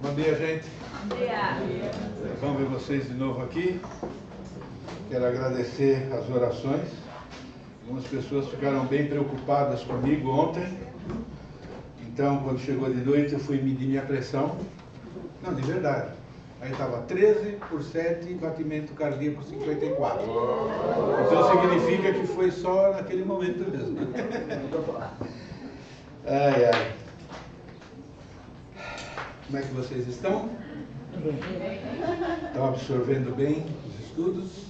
Bom dia, gente. Bom dia. Vamos ver vocês de novo aqui. Quero agradecer as orações. Algumas pessoas ficaram bem preocupadas comigo ontem. Então, quando chegou de noite, eu fui medir minha pressão. Não, de verdade. Aí estava 13/7, batimento cardíaco 54. Então significa que foi só naquele momento mesmo. Ai, ai. Como é que vocês estão? Estão absorvendo bem os estudos?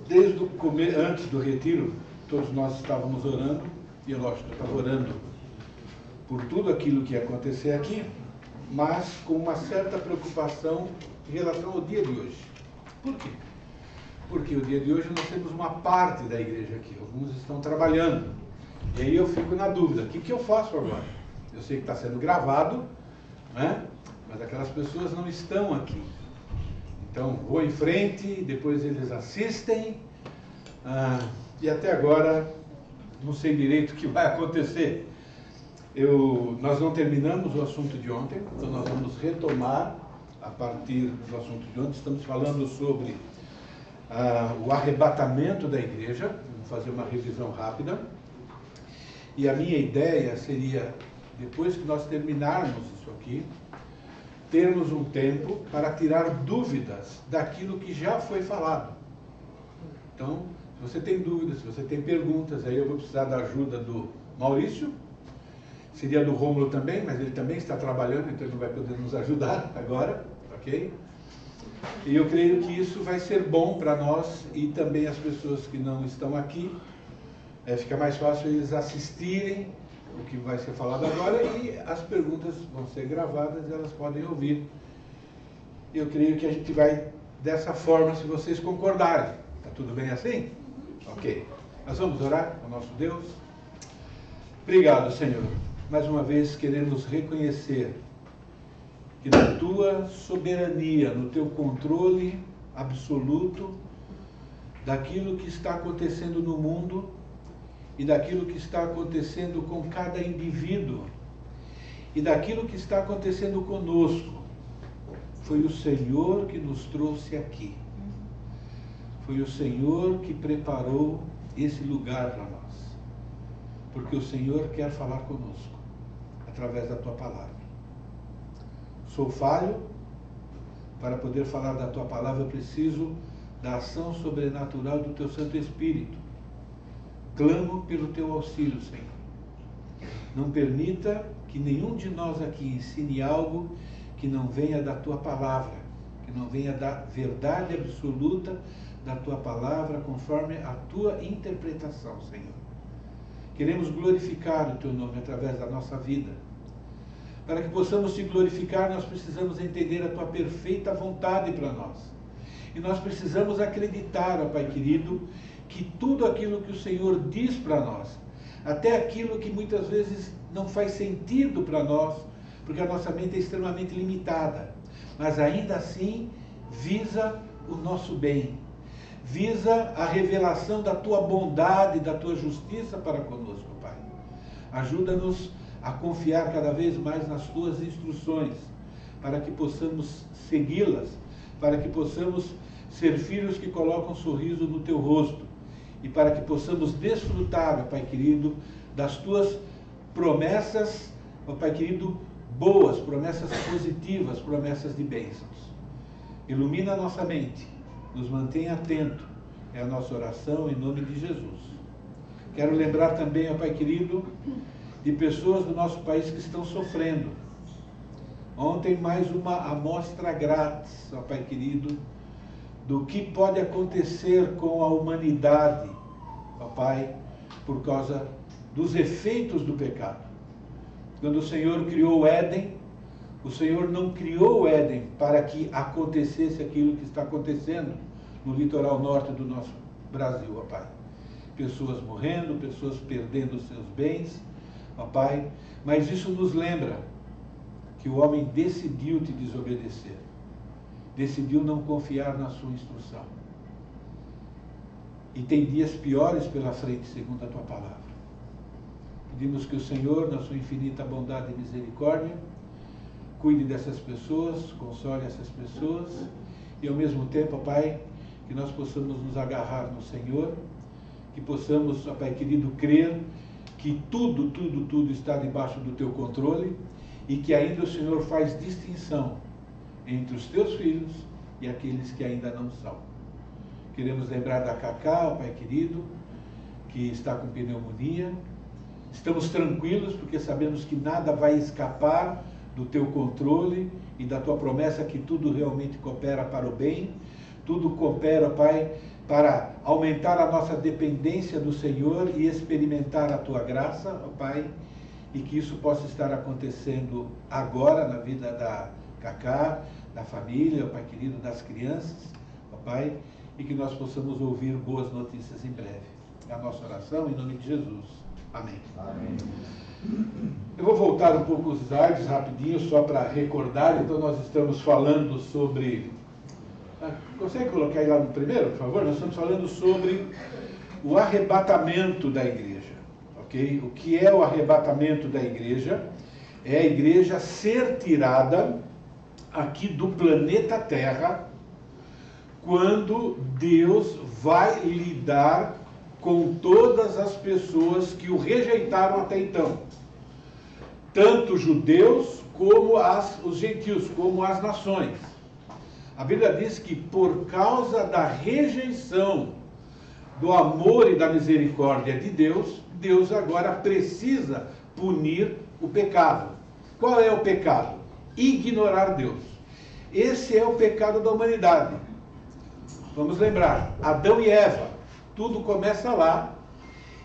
Desde o começo, antes do retiro, todos nós estávamos orando, e eu, lógico, estava orando por tudo aquilo que ia acontecer aqui, mas com uma certa preocupação em relação ao dia de hoje. Por quê? Porque o dia de hoje nós temos uma parte da igreja aqui, alguns estão trabalhando. E aí eu fico na dúvida, o que eu faço agora? Eu sei que está sendo gravado, né? Mas aquelas pessoas não estão aqui. Então vou em frente, depois eles assistem, e até agora não sei direito o que vai acontecer. Nós não terminamos o assunto de ontem, então nós vamos retomar a partir do assunto de ontem. Estamos falando sobre o arrebatamento da igreja. Vamos fazer uma revisão rápida. E a minha ideia seria, depois que nós terminarmos isso aqui, termos um tempo para tirar dúvidas daquilo que já foi falado. Então, se você tem dúvidas, se você tem perguntas, aí eu vou precisar da ajuda do Maurício. Seria do Rômulo também, mas ele também está trabalhando, então ele não vai poder nos ajudar agora, ok? E eu creio que isso vai ser bom para nós e também as pessoas que não estão aqui. Fica mais fácil eles assistirem o que vai ser falado agora e as perguntas vão ser gravadas e elas podem ouvir. Eu creio que a gente vai dessa forma, se vocês concordarem. Está tudo bem assim? Ok. Nós vamos orar ao nosso Deus. Obrigado, Senhor. Mais uma vez queremos reconhecer que na tua soberania, no teu controle absoluto daquilo que está acontecendo no mundo e daquilo que está acontecendo com cada indivíduo e daquilo que está acontecendo conosco, foi o Senhor que nos trouxe aqui. Foi o Senhor que preparou esse lugar para nós. Porque o Senhor quer falar conosco através da tua palavra. Sou falho, para poder falar da tua palavra eu preciso da ação sobrenatural do teu Santo Espírito. Clamo pelo teu auxílio, Senhor. Não permita que nenhum de nós aqui ensine algo que não venha da tua palavra, que não venha da verdade absoluta da tua palavra, conforme a tua interpretação, Senhor. Queremos glorificar o teu nome através da nossa vida. Para que possamos te glorificar, nós precisamos entender a tua perfeita vontade para nós. E nós precisamos acreditar, ó Pai querido, que tudo aquilo que o Senhor diz para nós, até aquilo que muitas vezes não faz sentido para nós, porque a nossa mente é extremamente limitada, mas ainda assim visa o nosso bem, visa a revelação da tua bondade, da tua justiça para conosco, Pai. Ajuda-nos a confiar cada vez mais nas tuas instruções, para que possamos segui-las, para que possamos ser filhos que colocam um sorriso no teu rosto, e para que possamos desfrutar, ó Pai querido, das tuas promessas, ó Pai querido, boas, promessas positivas, promessas de bênçãos. Ilumina a nossa mente, nos mantenha atento, é a nossa oração em nome de Jesus. Quero lembrar também, ó Pai querido, de pessoas do nosso país que estão sofrendo. Ontem mais uma amostra grátis, ó Pai querido, do que pode acontecer com a humanidade, ó Pai, por causa dos efeitos do pecado. Quando o Senhor criou o Éden, o Senhor não criou o Éden para que acontecesse aquilo que está acontecendo no litoral norte do nosso Brasil, ó Pai. Pessoas morrendo, pessoas perdendo os seus bens, ó Pai, mas isso nos lembra que o homem decidiu te desobedecer, decidiu não confiar na sua instrução. E tem dias piores pela frente, segundo a tua palavra. Pedimos que o Senhor, na sua infinita bondade e misericórdia, cuide dessas pessoas, console essas pessoas, e ao mesmo tempo, ó Pai, que nós possamos nos agarrar no Senhor, que possamos, ó Pai querido, crer que tudo está debaixo do Teu controle, e que ainda o Senhor faz distinção entre os Teus filhos e aqueles que ainda não são. Queremos lembrar da Cacá, ó Pai querido, que está com pneumonia. Estamos tranquilos porque sabemos que nada vai escapar do Teu controle e da Tua promessa que tudo realmente coopera para o bem, tudo coopera, Pai, para aumentar a nossa dependência do Senhor e experimentar a Tua graça, ó Pai, e que isso possa estar acontecendo agora na vida da Cacá, da família, ó Pai querido, das crianças, ó Pai, e que nós possamos ouvir boas notícias em breve. É a nossa oração em nome de Jesus. Amém. Amém. Eu vou voltar um pouco os slides rapidinho, só para recordar. Então nós estamos falando sobre... Consegue colocar aí lá no primeiro, por favor? Nós estamos falando sobre o arrebatamento da igreja. Ok? O que é o arrebatamento da igreja? É a igreja ser tirada aqui do planeta Terra quando Deus vai lidar com todas as pessoas que o rejeitaram até então. Tanto judeus como os gentios, como as nações. A Bíblia diz que por causa da rejeição do amor e da misericórdia de Deus, Deus agora precisa punir o pecado. Qual é o pecado? Ignorar Deus. Esse é o pecado da humanidade. Vamos lembrar, Adão e Eva, tudo começa lá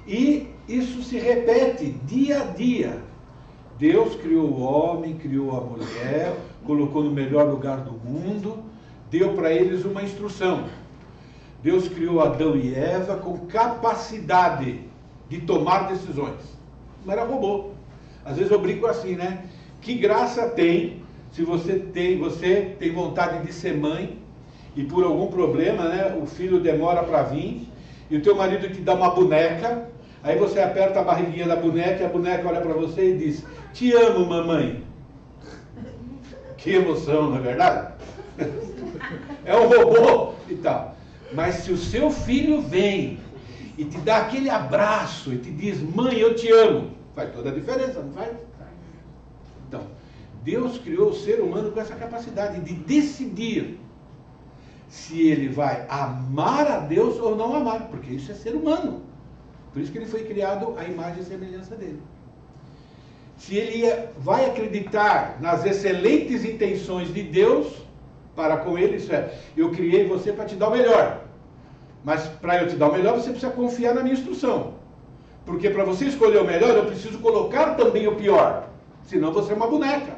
e isso se repete dia a dia. Deus criou o homem, criou a mulher, colocou no melhor lugar do mundo, deu para eles uma instrução. Deus criou Adão e Eva com capacidade de tomar decisões. Não era robô. Às vezes eu brinco assim, né? Que graça tem se você tem vontade de ser mãe e por algum problema, né, o filho demora para vir e o teu marido te dá uma boneca, aí você aperta a barriguinha da boneca e a boneca olha para você e diz: te amo, mamãe. Que emoção, não é verdade? É um robô e tal. Mas se o seu filho vem e te dá aquele abraço e te diz: mãe, eu te amo, faz toda a diferença, não faz? Então, Deus criou o ser humano com essa capacidade de decidir se ele vai amar a Deus ou não amar, porque isso é ser humano. Por isso que ele foi criado à imagem e semelhança dele. Se ele vai acreditar nas excelentes intenções de Deus para com ele, isso é, eu criei você para te dar o melhor. Mas para eu te dar o melhor, você precisa confiar na minha instrução. Porque para você escolher o melhor, eu preciso colocar também o pior. Senão você é uma boneca.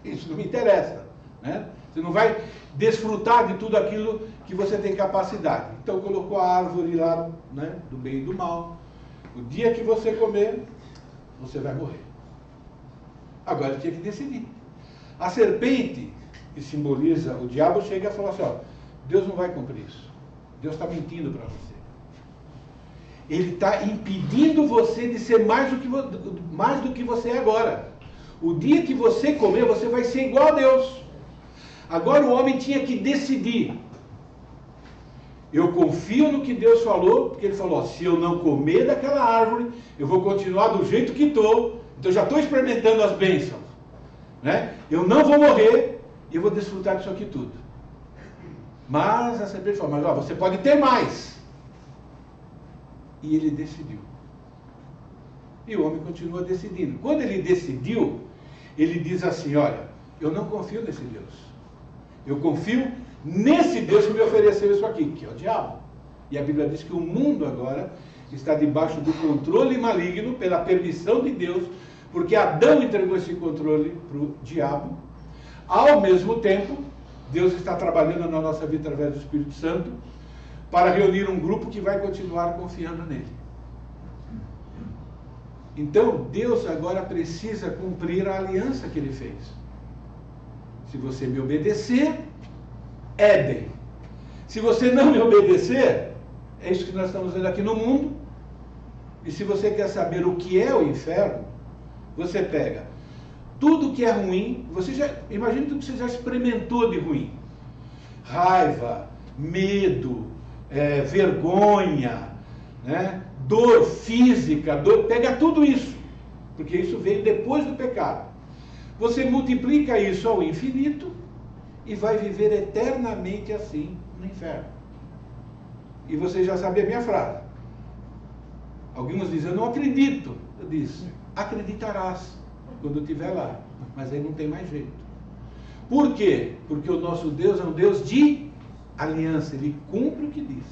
Isso não me interessa, né? Você não vai desfrutar de tudo aquilo que você tem capacidade. Então colocou a árvore lá, né, do bem e do mal. O dia que você comer, você vai morrer. Agora ele tinha que decidir. A serpente, que simboliza o diabo, chega e fala assim: ó, Deus não vai cumprir isso. Deus está mentindo para você. Ele está impedindo você de ser mais do que você é agora. O dia que você comer, você vai ser igual a Deus. Agora o homem tinha que decidir. Eu confio no que Deus falou, porque ele falou: ó, se eu não comer daquela árvore, eu vou continuar do jeito que estou. Então eu já estou experimentando as bênçãos, né? Eu não vou morrer e eu vou desfrutar disso aqui tudo. Mas a serpente falou: mas ó, você pode ter mais. E ele decidiu. E o homem continua decidindo. Quando ele decidiu, ele diz assim: olha, eu não confio nesse Deus. Eu confio nesse Deus que me ofereceu isso aqui, que é o diabo. E a Bíblia diz que o mundo agora está debaixo do controle maligno, pela permissão de Deus, porque Adão entregou esse controle para o diabo. Ao mesmo tempo, Deus está trabalhando na nossa vida através do Espírito Santo para reunir um grupo que vai continuar confiando nele. Então, Deus agora precisa cumprir a aliança que ele fez. Se você me obedecer, Éden. Se você não me obedecer, é isso que nós estamos vendo aqui no mundo, E se você quer saber o que é o inferno, você pega tudo que é ruim, imagine tudo que você já experimentou de ruim. Raiva, medo, vergonha, né? Dor física, pega tudo isso, porque isso veio depois do pecado. Você multiplica isso ao infinito e vai viver eternamente assim no inferno. E você já sabe a minha frase. Alguns dizem, eu não acredito. Eu disse, acreditarás quando estiver lá. Mas aí não tem mais jeito. Por quê? Porque o nosso Deus é um Deus de aliança. Ele cumpre o que diz.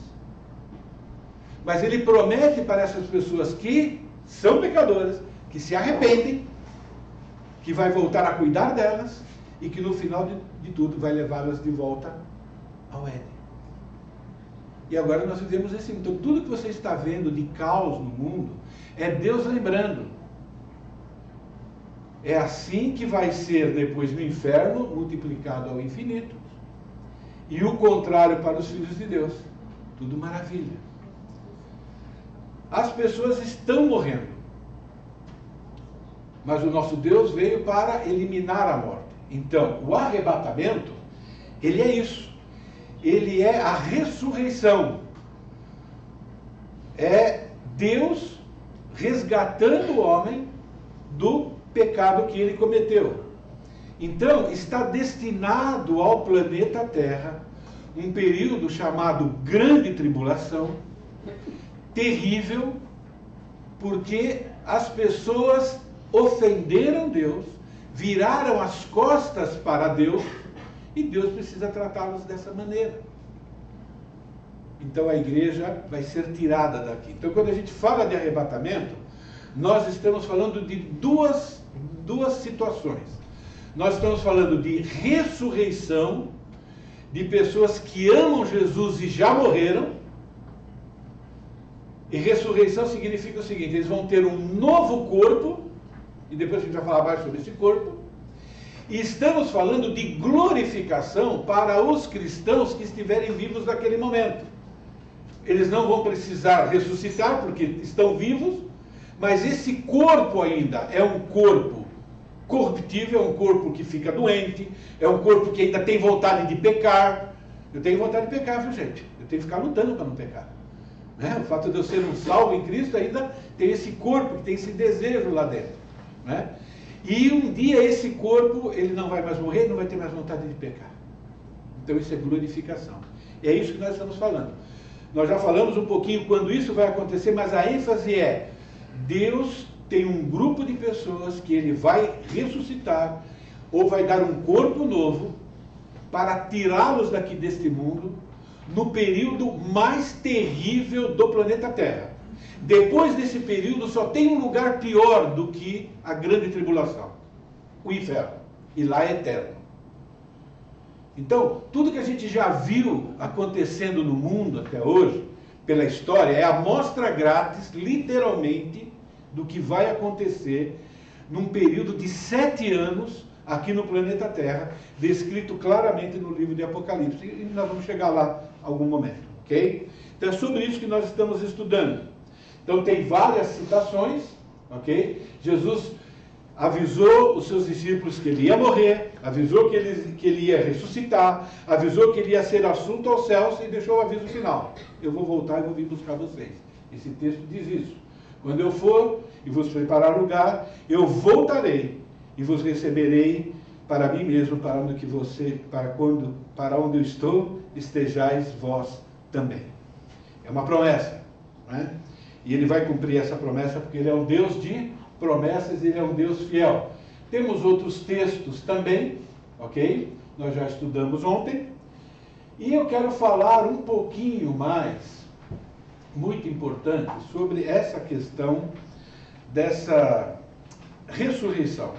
Mas ele promete para essas pessoas que são pecadoras, que se arrependem, que vai voltar a cuidar delas e que no final de tudo vai levá-las de volta ao Éden. E agora nós vivemos esse mundo. Então, tudo que você está vendo de caos no mundo é Deus lembrando. É assim que vai ser depois no inferno, multiplicado ao infinito. E o contrário para os filhos de Deus. Tudo maravilha. As pessoas estão morrendo. Mas o nosso Deus veio para eliminar a morte. Então, o arrebatamento, ele é isso. Ele é a ressurreição. É Deus resgatando o homem do pecado que ele cometeu. Então, está destinado ao planeta Terra um período chamado Grande Tribulação, terrível, porque as pessoas ofenderam Deus, viraram as costas para Deus, e Deus precisa tratá-los dessa maneira. Então a igreja vai ser tirada daqui. Então quando a gente fala de arrebatamento, nós estamos falando de duas situações. Nós estamos falando de ressurreição de pessoas que amam Jesus e já morreram. E ressurreição significa o seguinte, eles vão ter um novo corpo, e depois a gente vai falar mais sobre esse corpo. E estamos falando de glorificação para os cristãos que estiverem vivos naquele momento. Eles não vão precisar ressuscitar porque estão vivos, mas esse corpo ainda é um corpo corruptível, é um corpo que fica doente, é um corpo que ainda tem vontade de pecar. Eu tenho vontade de pecar, viu, gente? Eu tenho que ficar lutando para não pecar. Né? O fato de eu ser um salvo em Cristo ainda tem esse corpo, que tem esse desejo lá dentro. Né? E um dia esse corpo, ele não vai mais morrer, não vai ter mais vontade de pecar. Então isso é glorificação. E é isso que nós estamos falando. Nós já falamos um pouquinho quando isso vai acontecer, mas a ênfase é, Deus tem um grupo de pessoas que ele vai ressuscitar, ou vai dar um corpo novo, para tirá-los daqui deste mundo, no período mais terrível do planeta Terra. Depois desse período só tem um lugar pior do que a grande tribulação, o inferno, e lá é eterno. Então, tudo que a gente já viu acontecendo no mundo até hoje, pela história, é a amostra grátis, literalmente, do que vai acontecer num período de 7 anos aqui no planeta Terra, descrito claramente no livro de Apocalipse. E nós vamos chegar lá em algum momento, ok? Então é sobre isso que nós estamos estudando. Então tem várias citações, ok? Jesus avisou os seus discípulos que ele ia morrer, avisou que ele ia ressuscitar, avisou que ele ia ser assunto aos céus e deixou o aviso final. Eu vou voltar e vou vir buscar vocês. Esse texto diz isso. Quando eu for e vos preparar lugar, eu voltarei e vos receberei para mim mesmo, para onde eu estou, estejais vós também. É uma promessa, não é? E ele vai cumprir essa promessa porque ele é um Deus de promessas, ele é um Deus fiel. Temos outros textos também, ok? Nós já estudamos ontem. E eu quero falar um pouquinho mais, muito importante, sobre essa questão dessa ressurreição.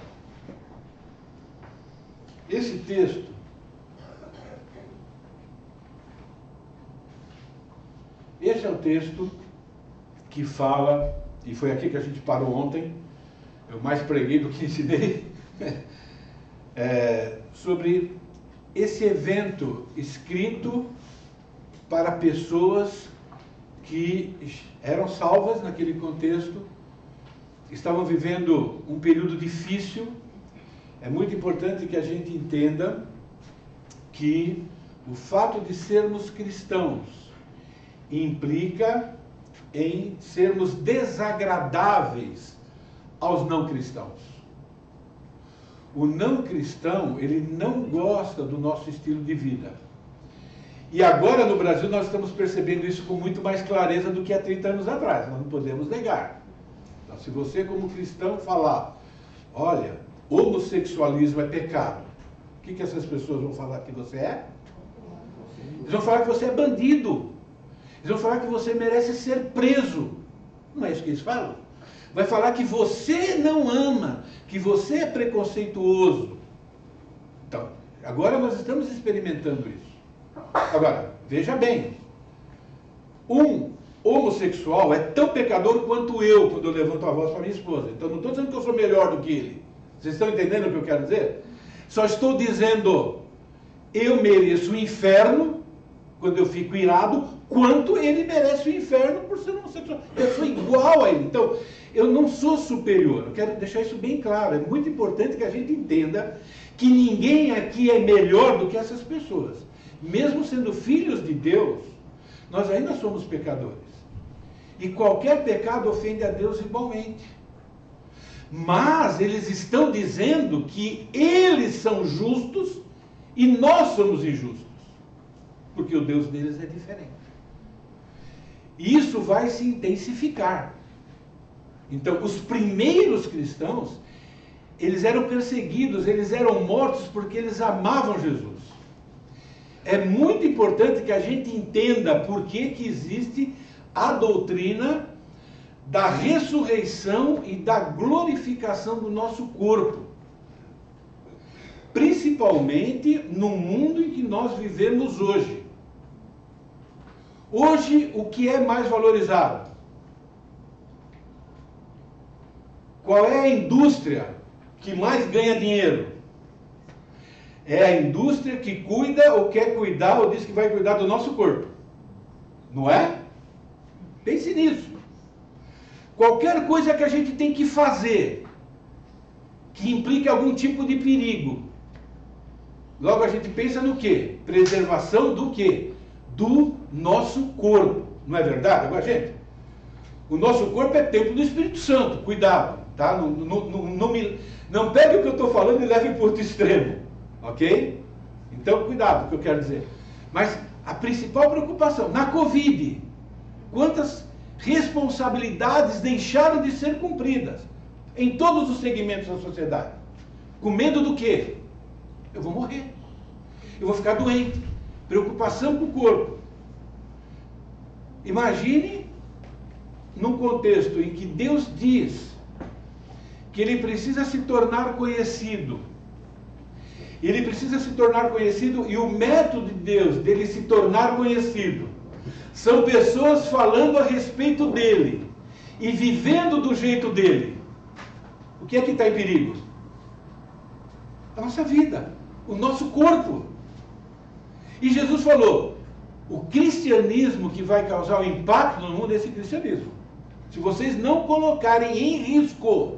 Esse texto esse é o texto que fala, e foi aqui que a gente parou ontem, eu mais preguei do que ensinei, sobre esse evento escrito para pessoas que eram salvas naquele contexto, estavam vivendo um período difícil. É muito importante que a gente entenda que o fato de sermos cristãos implica em sermos desagradáveis aos não cristãos. O não cristão, ele não gosta do nosso estilo de vida. E agora no Brasil nós estamos percebendo isso com muito mais clareza do que há 30 anos atrás, nós não podemos negar. Então, se você como cristão falar, olha, homossexualismo é pecado, o que essas pessoas vão falar que você é? Eles vão falar que você é bandido. Eles vão falar que você merece ser preso. Não é isso que eles falam? Vai falar que você não ama, que você é preconceituoso. Então, agora nós estamos experimentando isso. Agora, veja bem, um homossexual é tão pecador quanto eu, quando eu levanto a voz para minha esposa. Então, não estou dizendo que eu sou melhor do que ele. Vocês estão entendendo o que eu quero dizer? Só estou dizendo, eu mereço o inferno, quando eu fico irado, quanto ele merece o inferno por ser homossexual. Eu sou igual a ele. Então, eu não sou superior. Eu quero deixar isso bem claro. É muito importante que a gente entenda que ninguém aqui é melhor do que essas pessoas. Mesmo sendo filhos de Deus, nós ainda somos pecadores. E qualquer pecado ofende a Deus igualmente. Mas eles estão dizendo que eles são justos e nós somos injustos. Porque o Deus deles é diferente. E isso vai se intensificar. Então, os primeiros cristãos, eles eram perseguidos, eles eram mortos porque eles amavam Jesus. É muito importante que a gente entenda por que existe a doutrina da ressurreição e da glorificação do nosso corpo. Principalmente no mundo em que nós vivemos hoje. Hoje, o que é mais valorizado? Qual é a indústria que mais ganha dinheiro? É a indústria que cuida ou quer cuidar ou diz que vai cuidar do nosso corpo. Não é? Pense nisso. Qualquer coisa que a gente tem que fazer que implique algum tipo de perigo. Logo a gente pensa no quê? Preservação do quê? Do nosso corpo. Não é verdade? Agora, gente, o nosso corpo é templo do Espírito Santo. Cuidado, tá? Não pegue o que eu estou falando e leve para o outro extremo. Ok? Então, cuidado, o que eu quero dizer. Mas a principal preocupação, na Covid, quantas responsabilidades deixaram de ser cumpridas em todos os segmentos da sociedade? Com medo do quê? Eu vou morrer. Eu vou ficar doente. Preocupação com o corpo. Imagine num contexto em que Deus diz que Ele precisa se tornar conhecido. Ele precisa se tornar conhecido e o método de Deus dele se tornar conhecido são pessoas falando a respeito dele e vivendo do jeito dele. O que é que está em perigo? A nossa vida, o nosso corpo. E Jesus falou, o cristianismo que vai causar o impacto no mundo é esse cristianismo. Se vocês não colocarem em risco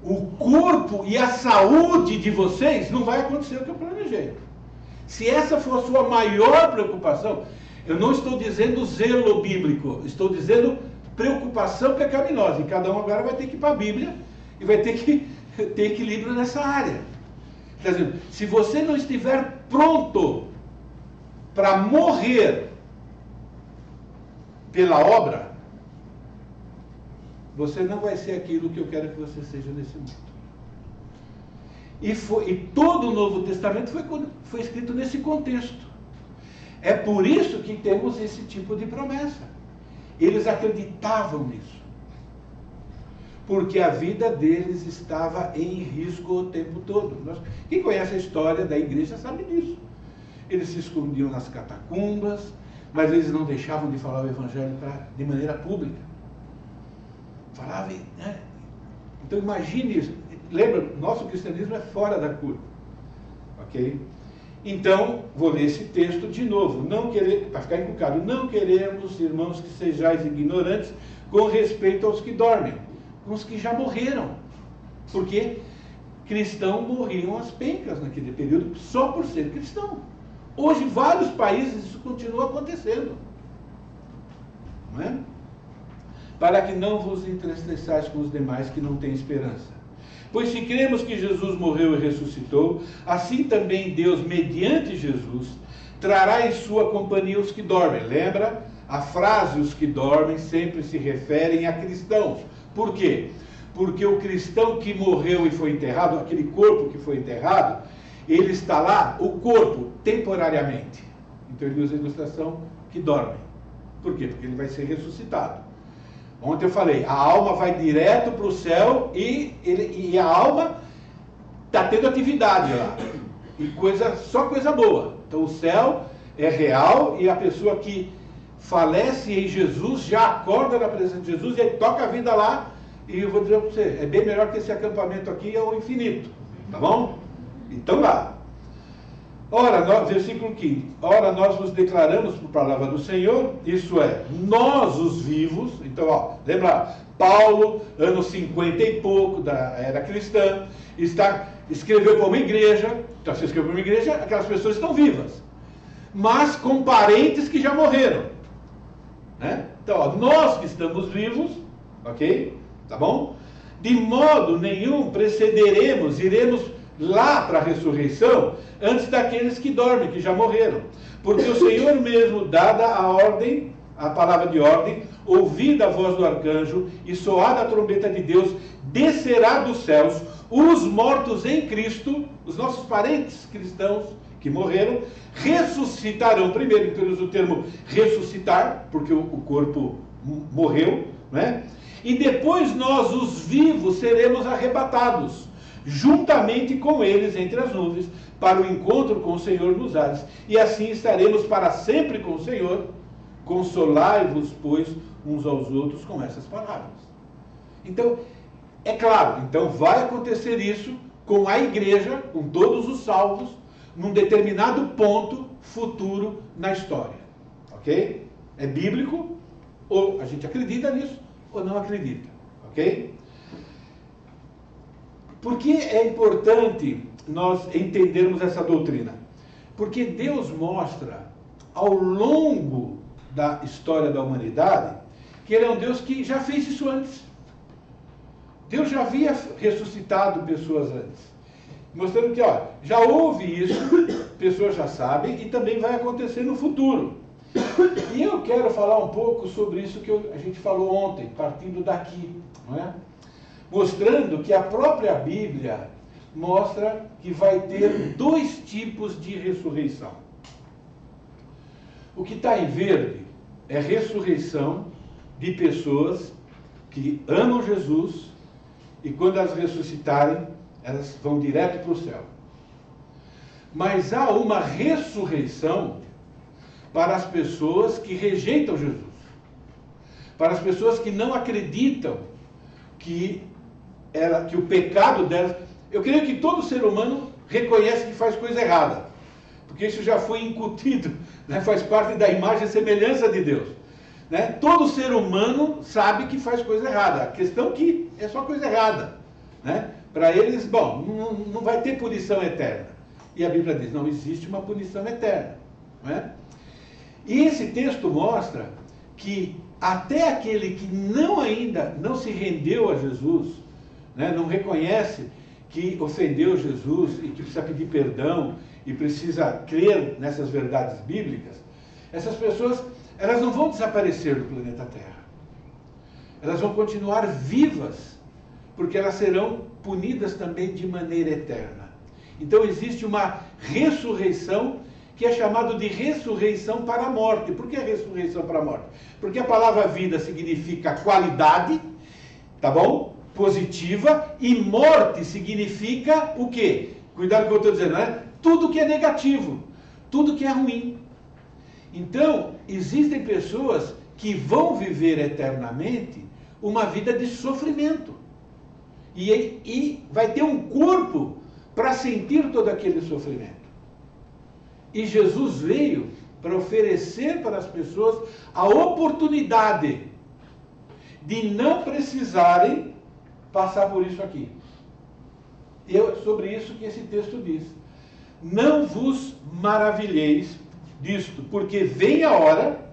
o corpo e a saúde de vocês, não vai acontecer o que eu planejei. Se essa for a sua maior preocupação, eu não estou dizendo zelo bíblico, estou dizendo preocupação pecaminosa. E cada um agora vai ter que ir para a Bíblia e vai ter que ter equilíbrio nessa área. Quer dizer, se você não estiver pronto para morrer pela obra, você não vai ser aquilo que eu quero que você seja nesse mundo. E todo o Novo Testamento foi escrito nesse contexto. É por isso que temos esse tipo de promessa. Eles acreditavam nisso. Porque a vida deles estava em risco o tempo todo. Quem conhece a história da igreja sabe disso. Eles se escondiam nas catacumbas, mas eles não deixavam de falar o evangelho de maneira pública. Falavam, né? Então imagine isso. Lembra, nosso cristianismo é fora da curva. Ok? Então, vou ler esse texto de novo, para ficar encucado. Não queremos, irmãos, que sejais ignorantes com respeito aos que dormem, com os que já morreram. Porque cristãos morriam às pencas naquele período só por ser cristão. Hoje, em vários países, isso continua acontecendo. Não é? Para que não vos entristeçais com os demais que não têm esperança. Pois se cremos que Jesus morreu e ressuscitou, assim também Deus, mediante Jesus, trará em sua companhia os que dormem. Lembra? A frase os que dormem sempre se referem a cristãos. Por quê? Porque o cristão que morreu e foi enterrado, aquele corpo que foi enterrado, ele está lá, o corpo, temporariamente. Então ele usa a ilustração que dorme. Por quê? Porque ele vai ser ressuscitado. Ontem eu falei, a alma vai direto para o céu e a alma está tendo atividade lá. E só coisa boa. Então o céu é real e a pessoa que falece em Jesus já acorda na presença de Jesus e ele toca a vida lá. E eu vou dizer para você, é bem melhor que esse acampamento aqui ao infinito. Tá bom? Então lá. Ora, versículo 15. Ora, nós vos declaramos por palavra do Senhor, isso é, nós os vivos. Então, lembra, Paulo, anos 50 e pouco da era cristã, escreveu para uma igreja. Então, se escreveu para uma igreja, aquelas pessoas estão vivas, mas com parentes que já morreram. Né? Então, nós que estamos vivos, ok? Tá bom? De modo nenhum precederemos, iremos lá para a ressurreição, antes daqueles que dormem, que já morreram. Porque o Senhor mesmo, dada a ordem, a palavra de ordem, ouvida a voz do arcanjo e soada a trombeta de Deus, descerá dos céus, os mortos em Cristo, os nossos parentes cristãos que morreram, ressuscitarão primeiro. Então ele usa o termo ressuscitar, porque o corpo morreu, né? E depois nós, os vivos, seremos arrebatados, juntamente com eles entre as nuvens, para o encontro com o Senhor nos ares, e assim estaremos para sempre com o Senhor. Consolai-vos, pois, uns aos outros com essas palavras. Então, é claro, então vai acontecer isso com a igreja, com todos os salvos, num determinado ponto futuro na história. Ok? É bíblico, ou a gente acredita nisso, ou não acredita. Ok? Por que é importante nós entendermos essa doutrina? Porque Deus mostra, ao longo da história da humanidade, que Ele é um Deus que já fez isso antes. Deus já havia ressuscitado pessoas antes. Mostrando que, já houve isso, pessoas já sabem, e também vai acontecer no futuro. E eu quero falar um pouco sobre isso que a gente falou ontem, partindo daqui, não é? Mostrando que a própria Bíblia mostra que vai ter dois tipos de ressurreição. O que está em verde é ressurreição de pessoas que amam Jesus e quando elas ressuscitarem, elas vão direto para o céu. Mas há uma ressurreição para as pessoas que rejeitam Jesus, para as pessoas que não acreditam que o pecado delas... Eu creio que todo ser humano reconhece que faz coisa errada, porque isso já foi incutido, né? Faz parte da imagem e semelhança de Deus. Né? Todo ser humano sabe que faz coisa errada, a questão é que é só coisa errada. Né? Para eles, não vai ter punição eterna. E a Bíblia diz, não existe uma punição eterna. Não é? E esse texto mostra que até aquele que ainda não se rendeu a Jesus, né, não reconhece que ofendeu Jesus e que precisa pedir perdão e precisa crer nessas verdades bíblicas, essas pessoas, elas não vão desaparecer do planeta Terra. Elas vão continuar vivas, porque elas serão punidas também de maneira eterna. Então existe uma ressurreição que é chamado de ressurreição para a morte. Por que a ressurreição para a morte? Porque a palavra vida significa qualidade, tá bom? Positiva, e morte significa o quê? Cuidado com o que eu estou dizendo, né? Tudo que é negativo, tudo que é ruim. Então, existem pessoas que vão viver eternamente uma vida de sofrimento. E vai ter um corpo para sentir todo aquele sofrimento. E Jesus veio para oferecer para as pessoas a oportunidade de não precisarem passar por isso aqui. E é sobre isso que esse texto diz. Não vos maravilheis disto, porque vem a hora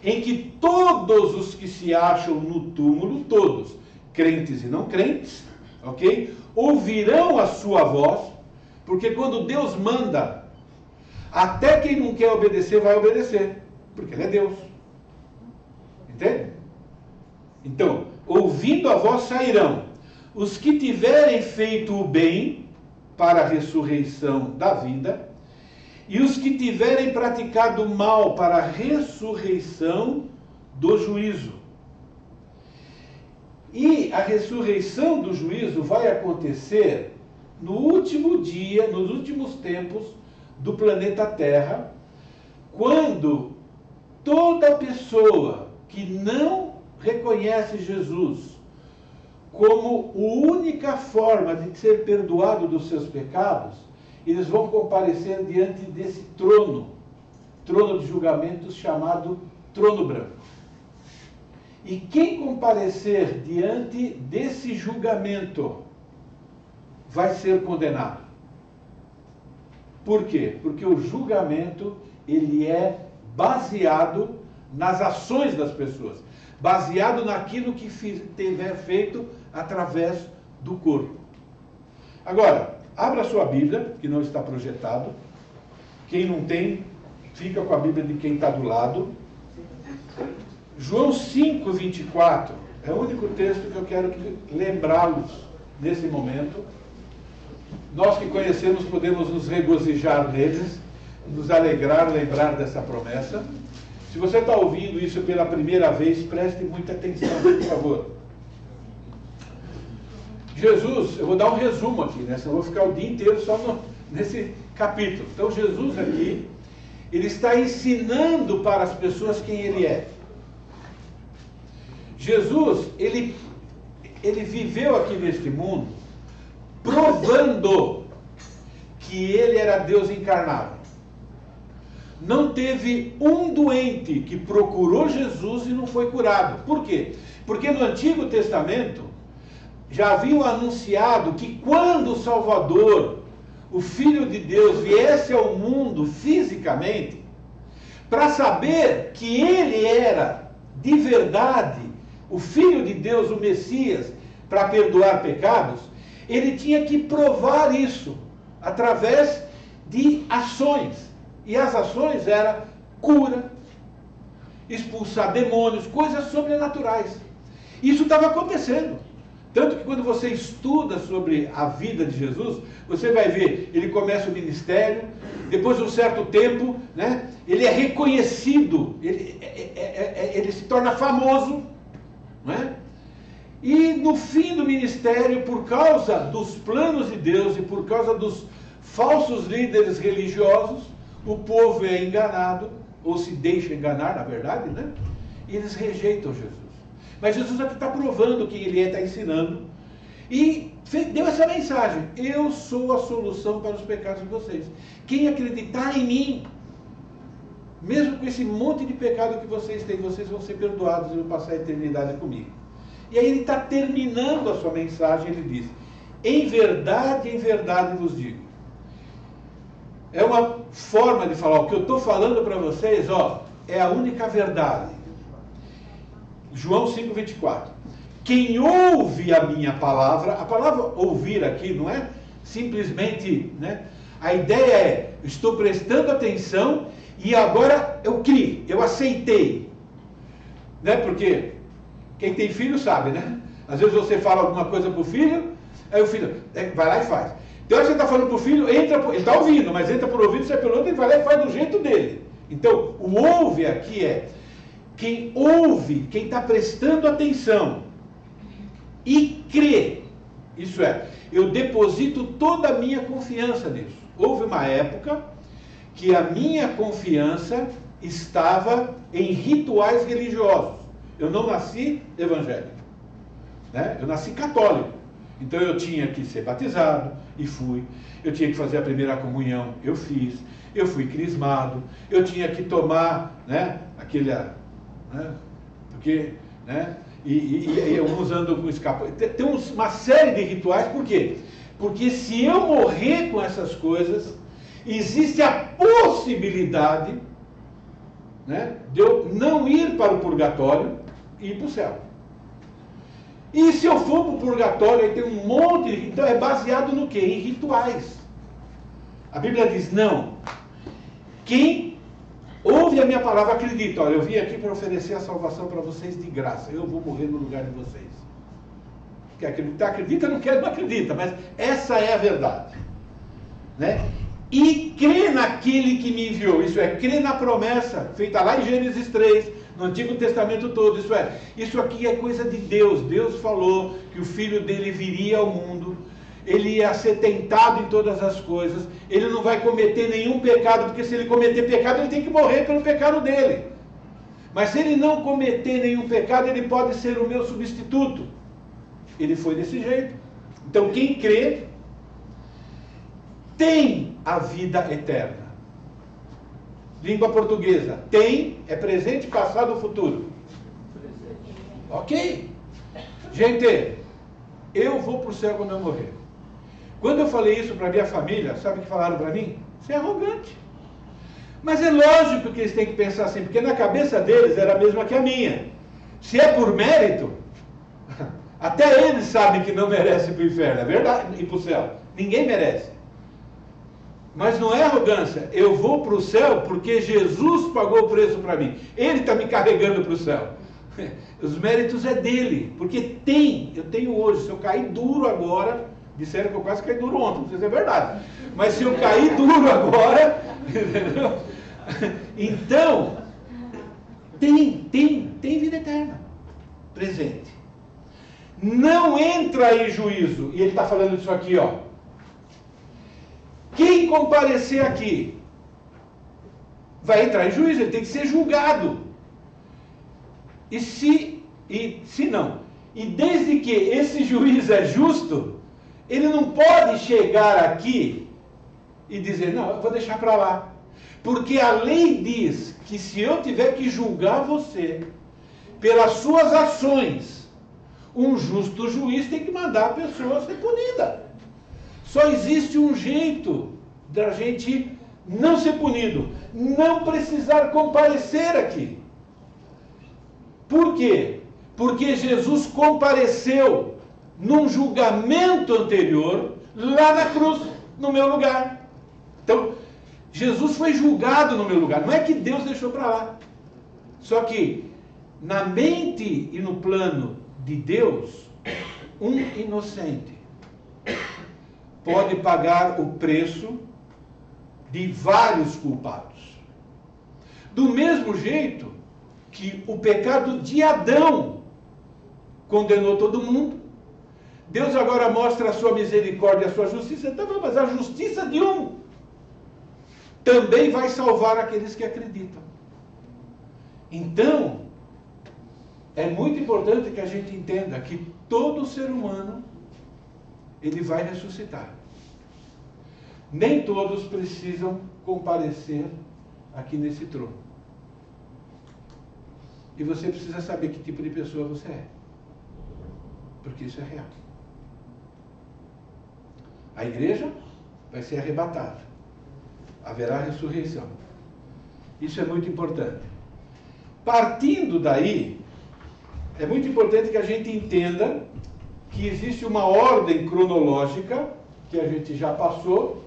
em que todos os que se acham no túmulo, todos, crentes e não crentes, ok? Ouvirão a sua voz, porque quando Deus manda, até quem não quer obedecer vai obedecer, porque Ele é Deus. Entende? Então, ouvindo a voz sairão os que tiverem feito o bem para a ressurreição da vida, e os que tiverem praticado o mal para a ressurreição do juízo. E a ressurreição do juízo vai acontecer no último dia, nos últimos tempos do planeta Terra, quando toda pessoa que não reconhece Jesus como a única forma de ser perdoado dos seus pecados, eles vão comparecer diante desse trono de julgamentos chamado Trono Branco. E quem comparecer diante desse julgamento vai ser condenado. Por quê? Porque o julgamento, ele é baseado nas ações das pessoas, baseado naquilo que tiver feito através do corpo. Agora, abra sua Bíblia, que não está projetado. Quem não tem, fica com a Bíblia de quem está do lado. João 5, 24 é o único texto que eu quero lembrá-los nesse momento. Nós que conhecemos podemos nos regozijar neles, nos alegrar, lembrar dessa promessa. Se você está ouvindo isso pela primeira vez, preste muita atenção, por favor. Jesus, eu vou dar um resumo aqui, né? Senão eu vou ficar o dia inteiro só nesse capítulo. Então Jesus aqui, ele está ensinando para as pessoas quem ele é. Jesus, ele viveu aqui neste mundo provando que ele era Deus encarnado. Não teve um doente que procurou Jesus e não foi curado. Por quê? Porque no Antigo Testamento já haviam anunciado que quando o Salvador, o Filho de Deus, viesse ao mundo fisicamente, para saber que ele era de verdade o Filho de Deus, o Messias, para perdoar pecados, ele tinha que provar isso através de ações. E as ações eram cura, expulsar demônios, coisas sobrenaturais. Isso estava acontecendo. Tanto que quando você estuda sobre a vida de Jesus, você vai ver, ele começa o ministério, depois de um certo tempo, né, ele é reconhecido, ele se torna famoso, né? E no fim do ministério, por causa dos planos de Deus e por causa dos falsos líderes religiosos, o povo é enganado, ou se deixa enganar, na verdade, né? E eles rejeitam Jesus. Mas Jesus aqui está provando quem ele é, está ensinando. E deu essa mensagem: eu sou a solução para os pecados de vocês. Quem acreditar em mim, mesmo com esse monte de pecado que vocês têm, vocês vão ser perdoados e vão passar a eternidade comigo. E aí ele está terminando a sua mensagem, ele diz: em verdade vos digo. É uma forma de falar, o que eu estou falando para vocês, ó, é a única verdade. João 5, 24. Quem ouve a minha palavra, a palavra ouvir aqui não é simplesmente, né? A ideia é, estou prestando atenção e agora eu criei, eu aceitei. Né? Porque quem tem filho sabe, né? Às vezes você fala alguma coisa para o filho, aí o filho vai lá e faz. Então você está falando para o filho, ele está ouvindo, mas entra por ouvido, sai pelo outro, ele vai lá e faz do jeito dele. Então, o ouve aqui é quem ouve, quem está prestando atenção e crê. Isso é, eu deposito toda a minha confiança nisso. Houve uma época que a minha confiança estava em rituais religiosos. Eu não nasci evangélico, né? Eu nasci católico. Então eu tinha que ser batizado, e fui. Eu tinha que fazer a primeira comunhão, eu fiz. Eu fui crismado, eu tinha que tomar, né, aquele, né, porque, né, e uns andam com escapa. Tem uma série de rituais, por quê? Porque se eu morrer com essas coisas, existe a possibilidade, né, de eu não ir para o purgatório e ir para o céu. E se eu for para o purgatório, aí tem um monte de... Então é baseado no quê? Em rituais. A Bíblia diz, não. Quem ouve a minha palavra acredita. Olha, eu vim aqui para oferecer a salvação para vocês de graça. Eu vou morrer no lugar de vocês. Quer acreditar? Acredita, não quer, não acredita. Mas essa é a verdade. Né? E crê naquele que me enviou. Isso é, crê na promessa feita lá em Gênesis 3, no Antigo Testamento todo. Isso é, isso aqui é coisa de Deus. Deus falou que o Filho dele viria ao mundo. Ele ia ser tentado em todas as coisas. Ele não vai cometer nenhum pecado, porque se ele cometer pecado, ele tem que morrer pelo pecado dele. Mas se ele não cometer nenhum pecado, ele pode ser o meu substituto. Ele foi desse jeito. Então quem crê tem a vida eterna. Língua portuguesa. Tem, é presente, passado, futuro. Ok. Gente, eu vou para o céu quando eu morrer. Quando eu falei isso para minha família, sabe o que falaram para mim? Você é arrogante. Mas é lógico que eles têm que pensar assim, porque na cabeça deles era a mesma que a minha. Se é por mérito, até eles sabem que não merecem ir para o inferno, é verdade, ir para o céu. Ninguém merece. Mas não é arrogância. Eu vou para o céu porque Jesus pagou o preço para mim. Ele está me carregando para o céu. Os méritos é dele. Porque eu tenho hoje. Se eu cair duro agora, disseram que eu quase caí duro ontem, não sei se é verdade. Mas se eu cair duro agora, entendeu? Então, tem vida eterna. Presente. Não entra em juízo. E ele está falando isso aqui, ó. Quem comparecer aqui vai entrar em juízo, ele tem que ser julgado. E se não? E desde que esse juiz é justo, ele não pode chegar aqui e dizer, não, eu vou deixar para lá. Porque a lei diz que se eu tiver que julgar você pelas suas ações, um justo juiz tem que mandar a pessoa ser punida. Só existe um jeito da gente não ser punido, não precisar comparecer aqui. Por quê? Porque Jesus compareceu num julgamento anterior, lá na cruz, no meu lugar. Então, Jesus foi julgado no meu lugar, não é que Deus deixou para lá. Só que, na mente e no plano de Deus, um inocente pode pagar o preço de vários culpados. Do mesmo jeito que o pecado de Adão condenou todo mundo, Deus agora mostra a sua misericórdia e a sua justiça. Então, mas a justiça de um também vai salvar aqueles que acreditam. Então, é muito importante que a gente entenda que todo ser humano ele vai ressuscitar. Nem todos precisam comparecer aqui nesse trono. E você precisa saber que tipo de pessoa você é. Porque isso é real. A igreja vai ser arrebatada. Haverá ressurreição. Isso é muito importante. Partindo daí, é muito importante que a gente entenda que existe uma ordem cronológica, que a gente já passou,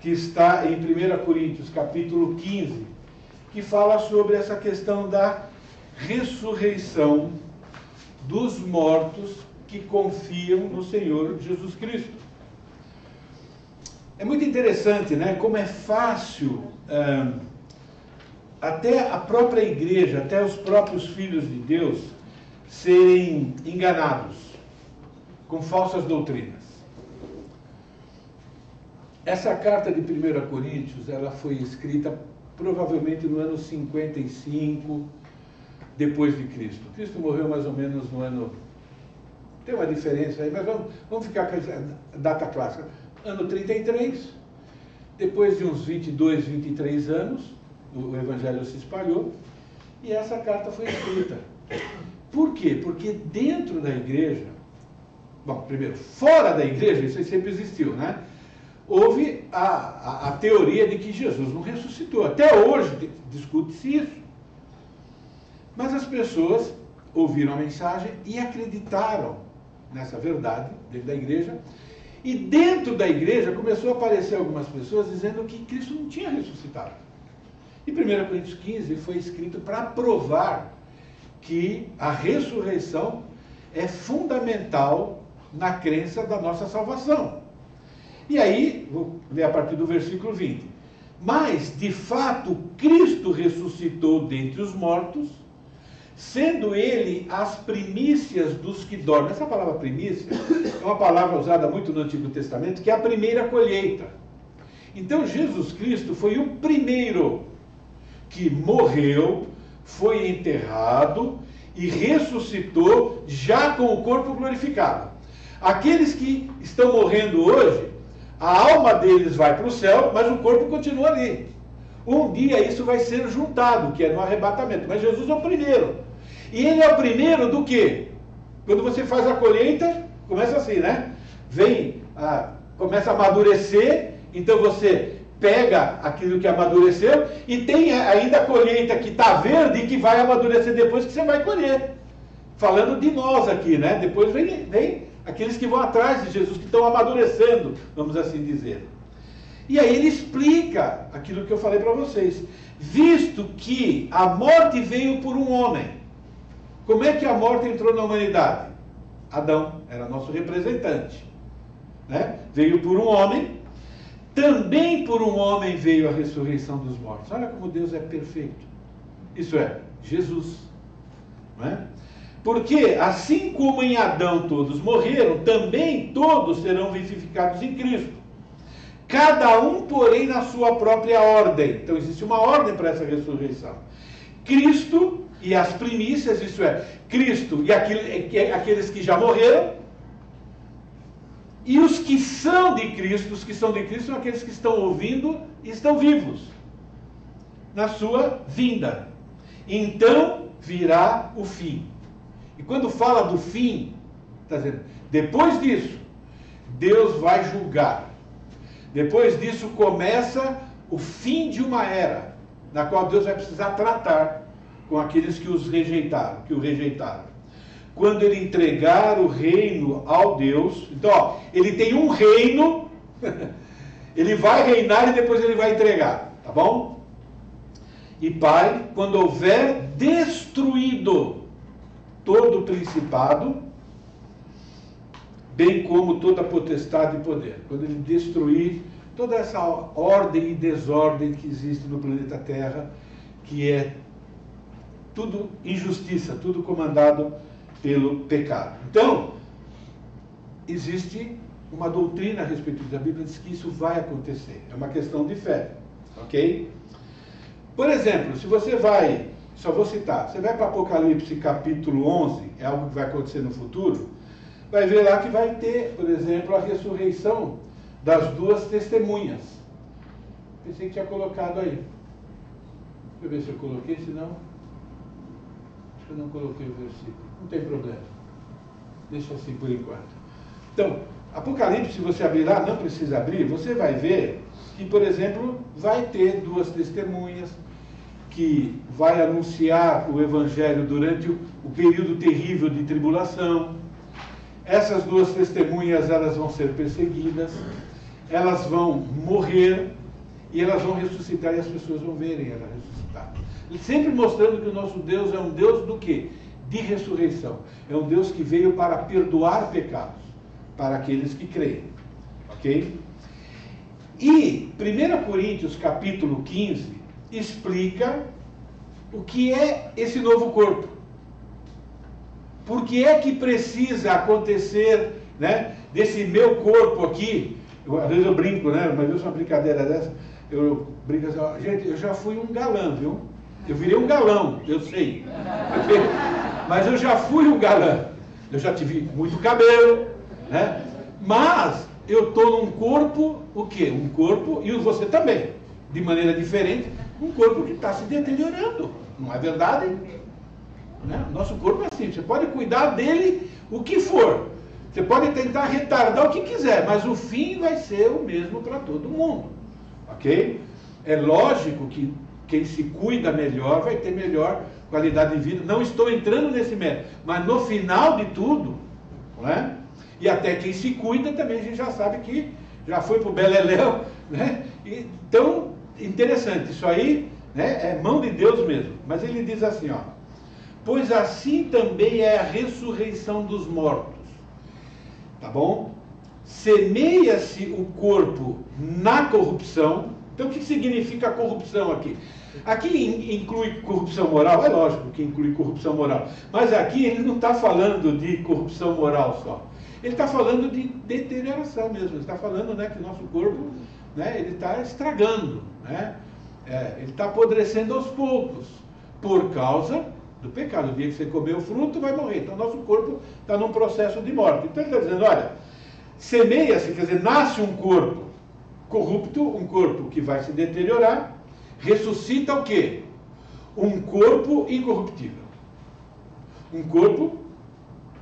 que está em 1 Coríntios capítulo 15, que fala sobre essa questão da ressurreição dos mortos que confiam no Senhor Jesus Cristo. É muito interessante, né? Como é fácil, até a própria igreja, até os próprios filhos de Deus, serem enganados com falsas doutrinas. Essa carta de 1 Coríntios, ela foi escrita provavelmente no ano 55 depois de Cristo. Cristo morreu mais ou menos no ano... Tem uma diferença aí, mas vamos ficar com a data clássica. ano 33, depois de uns 22, 23 anos, o Evangelho se espalhou e essa carta foi escrita. Por quê? Porque dentro da igreja, bom, primeiro, fora da igreja, isso sempre existiu, né? Houve a teoria de que Jesus não ressuscitou. Até hoje discute-se isso. Mas as pessoas ouviram a mensagem e acreditaram nessa verdade dentro da igreja. E dentro da igreja começou a aparecer algumas pessoas dizendo que Cristo não tinha ressuscitado. E 1 Coríntios 15 foi escrito para provar que a ressurreição é fundamental na crença da nossa salvação. E aí, vou ler a partir do versículo 20. Mas, de fato, Cristo ressuscitou dentre os mortos, sendo ele as primícias dos que dormem. Essa palavra primícia é uma palavra usada muito no Antigo Testamento, que é a primeira colheita. Então, Jesus Cristo foi o primeiro que morreu, foi enterrado e ressuscitou já com o corpo glorificado. Aqueles que estão morrendo hoje, a alma deles vai para o céu, mas o corpo continua ali. Um dia isso vai ser juntado, que é no arrebatamento. Mas Jesus é o primeiro. E ele é o primeiro do quê? Quando você faz a colheita, começa assim, né? Começa a amadurecer, então você pega aquilo que amadureceu e tem ainda a colheita que está verde e que vai amadurecer depois que você vai colher. Falando de nós aqui, né? Depois vem aqueles que vão atrás de Jesus, que estão amadurecendo, vamos assim dizer. E aí ele explica aquilo que eu falei para vocês. Visto que a morte veio por um homem. Como é que a morte entrou na humanidade? Adão era nosso representante, né? Veio por um homem. Também por um homem veio a ressurreição dos mortos. Olha como Deus é perfeito. Isso é, Jesus. Não é? Porque assim como em Adão todos morreram, também todos serão vivificados em Cristo. Cada um, porém, na sua própria ordem. Então existe uma ordem para essa ressurreição. Cristo e as primícias, isso é, Cristo e aqueles que já morreram. E os que são de Cristo, são aqueles que estão ouvindo e estão vivos na sua vinda. Então virá o fim. E quando fala do fim, está dizendo, depois disso, Deus vai julgar. Depois disso começa o fim de uma era, na qual Deus vai precisar tratar com aqueles que o rejeitaram. Quando ele entregar o reino ao Deus, então, ó, ele tem um reino, ele vai reinar e depois ele vai entregar, tá bom? E Pai, quando houver destruído todo o principado, bem como toda potestade e poder, quando ele destruir toda essa ordem e desordem que existe no planeta Terra, que é tudo injustiça, tudo comandado pelo pecado. Então, existe uma doutrina a respeito disso. A Bíblia diz que isso vai acontecer. É uma questão de fé. Ok? Por exemplo, se você vai, só vou citar, você vai para Apocalipse capítulo 11, é algo que vai acontecer no futuro, vai ver lá que vai ter, por exemplo, a ressurreição das duas testemunhas. Pensei que tinha colocado aí. Deixa eu ver se eu coloquei, senão... Acho que eu não coloquei o versículo. Não tem problema. Deixa assim por enquanto. Então, Apocalipse, se você abrir lá, não precisa abrir, você vai ver que, por exemplo, vai ter duas testemunhas que vai anunciar o Evangelho durante o período terrível de tribulação. Essas duas testemunhas, elas vão ser perseguidas, elas vão morrer e elas vão ressuscitar e as pessoas vão verem elas ressuscitar. E sempre mostrando que o nosso Deus é um Deus do quê? De ressurreição. É um Deus que veio para perdoar pecados para aqueles que creem. Ok? E 1 Coríntios capítulo 15 explica o que é esse novo corpo. Por que é que precisa acontecer, né, desse meu corpo aqui? Às vezes eu brinco, né? Mas eu sou uma brincadeira dessa. Eu brinco assim, ó, gente, eu já fui um galã, viu? Eu virei um galão, eu sei. Mas eu já fui um galã. Eu já tive muito cabelo, né? Mas eu estou num corpo, o quê? Um corpo, e você também, de maneira diferente, um corpo que está se deteriorando. Não é verdade? Né? Nosso corpo é assim, você pode cuidar dele o que for. Você pode tentar retardar o que quiser, mas o fim vai ser o mesmo para todo mundo. Ok? É lógico que quem se cuida melhor vai ter melhor qualidade de vida. Não estou entrando nesse mérito, mas no final de tudo, não é? E até quem se cuida também a gente já sabe que já foi para o beleléu, né? Então, interessante, isso aí, né, é mão de Deus mesmo. Mas ele diz assim, ó, pois assim também é a ressurreição dos mortos. Tá bom? Semeia-se o corpo na corrupção. Então o que significa corrupção aqui? Aqui inclui corrupção moral, é lógico que inclui corrupção moral, mas aqui ele não está falando de corrupção moral só. Ele está falando de deterioração mesmo, ele está falando, né, que o nosso corpo, né, ele está estragando, né? Ele está apodrecendo aos poucos, por causa do pecado. O dia que você comer o fruto, vai morrer. Então, nosso corpo está num processo de morte. Então, ele está dizendo, olha, semeia-se, quer dizer, nasce um corpo corrupto, um corpo que vai se deteriorar, ressuscita o quê? Um corpo incorruptível. Um corpo,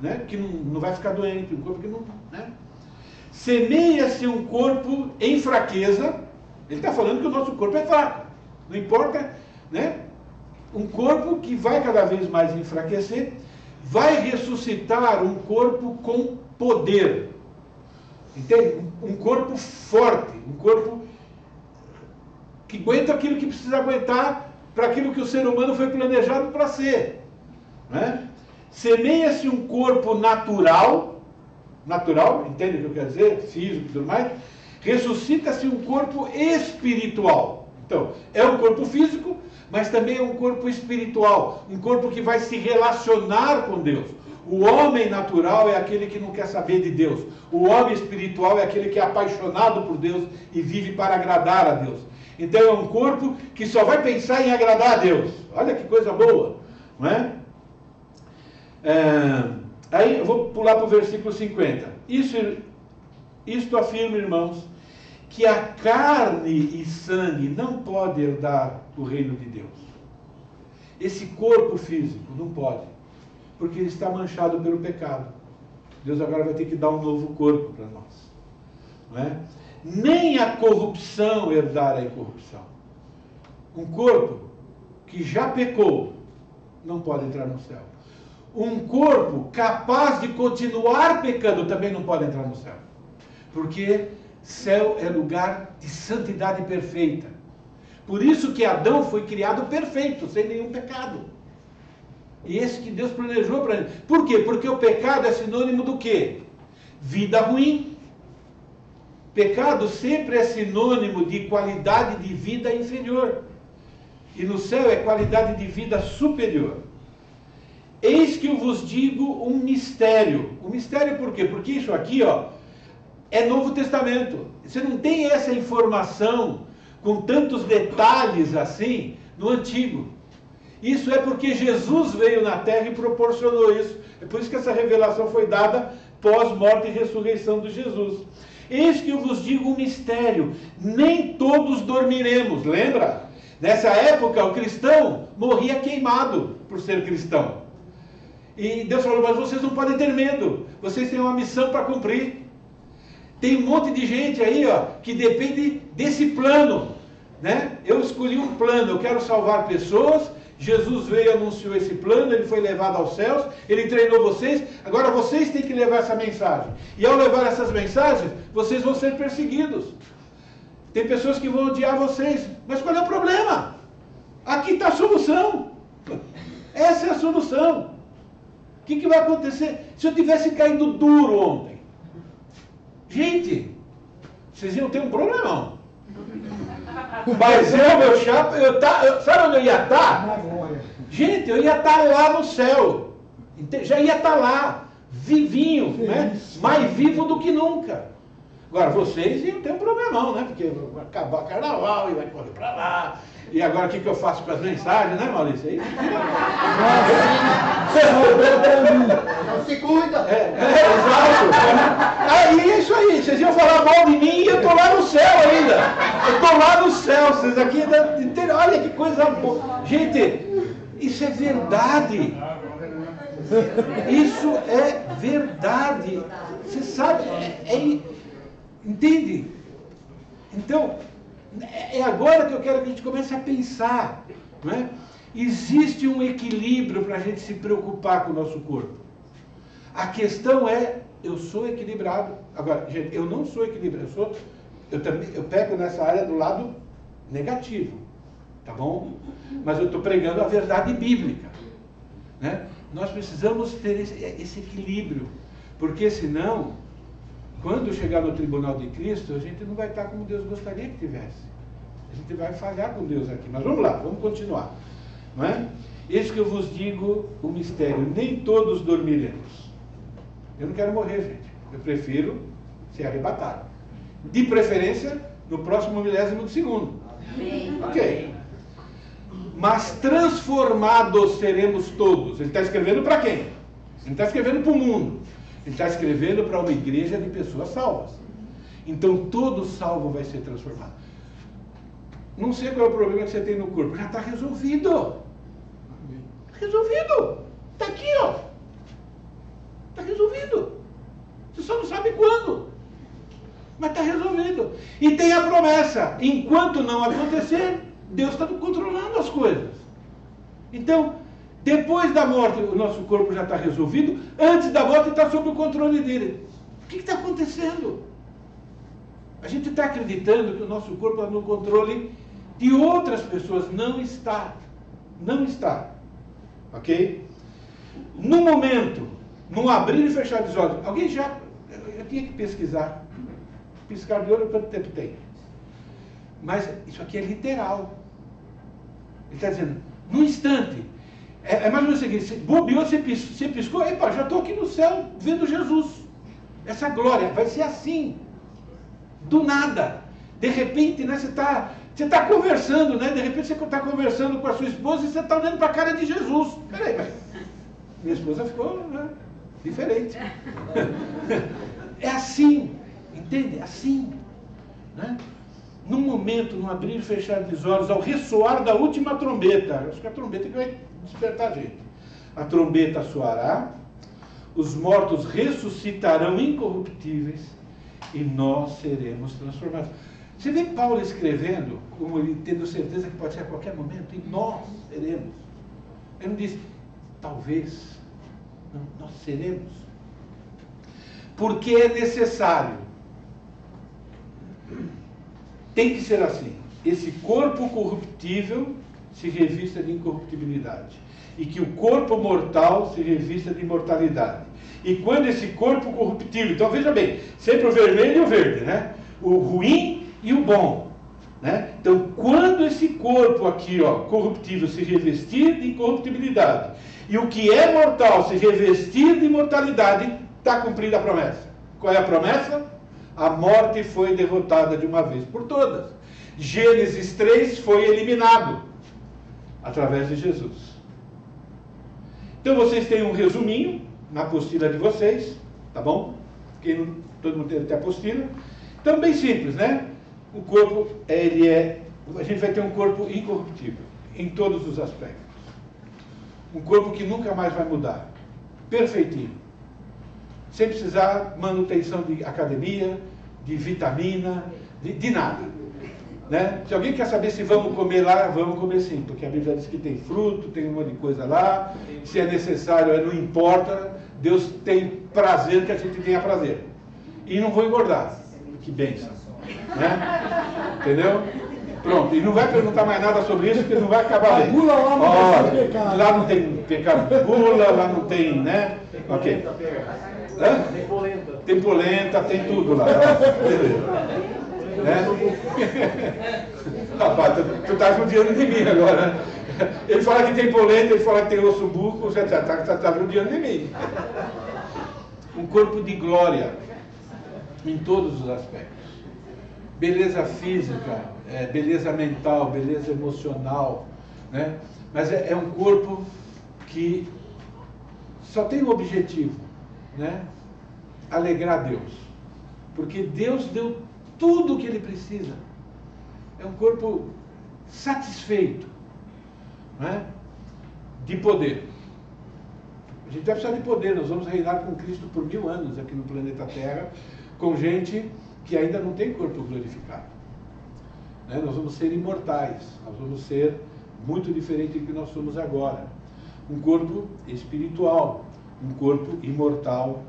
né, que não vai ficar doente, um corpo que não... Né? Semeia-se um corpo em fraqueza. Ele está falando que o nosso corpo é fraco. Não importa, né? Um corpo que vai cada vez mais enfraquecer, vai ressuscitar um corpo com poder. Entende? Um corpo forte, um corpo que aguenta aquilo que precisa aguentar para aquilo que o ser humano foi planejado para ser. Né? Semeia-se um corpo natural, entende o que eu quero dizer? Físico e tudo mais. Ressuscita-se um corpo espiritual. Então, é um corpo físico, mas também é um corpo espiritual, um corpo que vai se relacionar com Deus. O homem natural é aquele que não quer saber de Deus. O homem espiritual é aquele que é apaixonado por Deus e vive para agradar a Deus. Então é um corpo que só vai pensar em agradar a Deus. Olha que coisa boa, não é? Aí eu vou pular para o versículo 50. Isto afirma, irmãos, que a carne e sangue não pode herdar o reino de Deus. Esse corpo físico não pode, porque ele está manchado pelo pecado. Deus agora vai ter que dar um novo corpo para nós. Não é? Nem a corrupção herdar a incorrupção. Um corpo que já pecou não pode entrar no céu. Um corpo capaz de continuar pecando também não pode entrar no céu. Porque céu é lugar de santidade perfeita. Por isso que Adão foi criado perfeito, sem nenhum pecado. E esse que Deus planejou para ele. Por quê? Porque o pecado é sinônimo do quê? Vida ruim. Pecado sempre é sinônimo de qualidade de vida inferior. E no céu é qualidade de vida superior. Eis que eu vos digo um mistério. Um mistério por quê? Porque isso aqui, ó, é Novo Testamento. Você não tem essa informação com tantos detalhes assim no Antigo. Isso é porque Jesus veio na Terra e proporcionou isso. É por isso que essa revelação foi dada pós-morte e ressurreição de Jesus. Eis que eu vos digo um mistério. Nem todos dormiremos. Lembra? Nessa época o cristão morria queimado por ser cristão. E Deus falou, mas vocês não podem ter medo. Vocês têm uma missão para cumprir. Tem um monte de gente aí, ó, que depende desse plano, né? Eu escolhi um plano, eu quero salvar pessoas. Jesus veio e anunciou esse plano, ele foi levado aos céus, ele treinou vocês, agora vocês têm que levar essa mensagem. E ao levar essas mensagens, vocês vão ser perseguidos. Tem pessoas que vão odiar vocês, mas qual é o problema? Aqui está a solução. Essa é a solução. O que vai acontecer? Se eu tivesse caído duro ontem, gente, vocês iam ter um problemão. Mas meu chapa, sabe onde eu ia estar? Gente, eu ia estar lá no céu. Já ia estar lá, vivinho, né? Mais vivo do que nunca. Agora, vocês iam ter um problemão, né? Porque vai acabar o carnaval e vai correr para lá. E agora o que eu faço com as mensagens, né, Maurício? É isso? Não se cuida. Exato. Aí é isso aí. Vocês iam falar mal de mim e eu estou lá no céu ainda. Eu estou lá no céu. Vocês aqui ainda. Olha que coisa boa. Gente, isso é verdade. Isso é verdade. Você sabe, entende? Então, é agora que eu quero que a gente comece a pensar, não é? Existe um equilíbrio para a gente se preocupar com o nosso corpo. A questão é, eu sou equilibrado. Agora, gente, eu não sou equilibrado, eu pego nessa área do lado negativo, tá bom? Mas eu estou pregando a verdade bíblica, né? Nós precisamos ter esse equilíbrio, porque senão, quando chegar no tribunal de Cristo, a gente não vai estar como Deus gostaria que tivesse. A gente vai falhar com Deus aqui. Mas vamos lá, vamos continuar. Não é? Eis que eu vos digo o mistério, nem todos dormiremos. Eu não quero morrer, gente. Eu prefiro ser arrebatado. De preferência, no próximo milésimo de segundo. Ok. Mas transformados seremos todos. Ele está escrevendo para quem? Ele não está escrevendo para o mundo. Ele está escrevendo para uma igreja de pessoas salvas. Então todo salvo vai ser transformado. Não sei qual é o problema que você tem no corpo. Já está resolvido. Resolvido. Está aqui, ó. Está resolvido. Você só não sabe quando. Mas está resolvido. E tem a promessa. Enquanto não acontecer, Deus está controlando as coisas. Então, depois da morte, o nosso corpo já está resolvido. Antes da morte, está sob o controle dele. O que está acontecendo? A gente está acreditando que o nosso corpo está no controle de outras pessoas. Não está. Não está. Ok? No momento, no abrir e fechar dos olhos, alguém já... Eu tinha que pesquisar. Piscar de olho, quanto tempo tem? Mas isso aqui é literal. Ele está dizendo, num instante... É mais ou menos o seguinte, bobeou, você piscou, epa, já estou aqui no céu vendo Jesus. Essa glória vai ser assim, do nada. De repente, né, você está conversando, né? De repente você está conversando com a sua esposa e você está olhando para a cara de Jesus. Peraí, mas minha esposa ficou, né, diferente. É assim, entende? É assim, né? Num momento, num abrir e fechar dos olhos, ao ressoar da última trombeta, acho que é a trombeta que vai despertar a gente. A trombeta soará, os mortos ressuscitarão incorruptíveis e nós seremos transformados. Você vê Paulo escrevendo, como ele tendo certeza que pode ser a qualquer momento, e nós seremos. Ele não diz, talvez, não, nós seremos. Porque é necessário. Tem que ser assim. Esse corpo corruptível se revista de incorruptibilidade. E que o corpo mortal se revista de imortalidade. E quando esse corpo corruptível... Então veja bem, sempre o vermelho e o verde, né? O ruim e o bom. Né? Então quando esse corpo aqui, ó, corruptível, se revestir de incorruptibilidade, e o que é mortal se revestir de imortalidade, está cumprida a promessa. Qual é a promessa? A morte foi derrotada de uma vez por todas. Gênesis 3 foi eliminado através de Jesus. Então vocês têm um resuminho na apostila de vocês, tá bom? Todo mundo tem apostila. Então, bem simples, né? O corpo, a gente vai ter um corpo incorruptível, em todos os aspectos. Um corpo que nunca mais vai mudar. Perfeitinho. Sem precisar manutenção de academia, de vitamina, de nada. Né? Se alguém quer saber se vamos comer lá, vamos comer sim, porque a Bíblia diz que tem fruto, tem um monte de coisa lá, se é necessário, não importa, Deus tem prazer que a gente tenha prazer. E não vou engordar. Que bênção. Né? Entendeu? Pronto, e não vai perguntar mais nada sobre isso, porque não vai acabar bem. Gula lá não tem pecado. Lá não tem pecado de gula, lá não tem, né? Ok. Hã? Tem polenta, tem tudo lá. Beleza. Né? Rapaz, tu tá judiando de mim agora, né? Ele fala que tem polenta, ele fala que tem osso buco, você tá judiando de mim. Um corpo de glória. em todos os aspectos. Beleza física, beleza mental, beleza emocional, né? Mas é um corpo que só tem um objetivo, né? Alegrar Deus. Porque Deus deu tudo o que ele precisa. É um corpo satisfeito, né? De poder. A gente vai precisar de poder. Nós vamos reinar com Cristo por 1000 anos aqui no planeta Terra, com gente que ainda não tem corpo glorificado, né? Nós vamos ser imortais. Nós vamos ser muito diferente do que nós somos agora. Um corpo espiritual, um corpo imortal.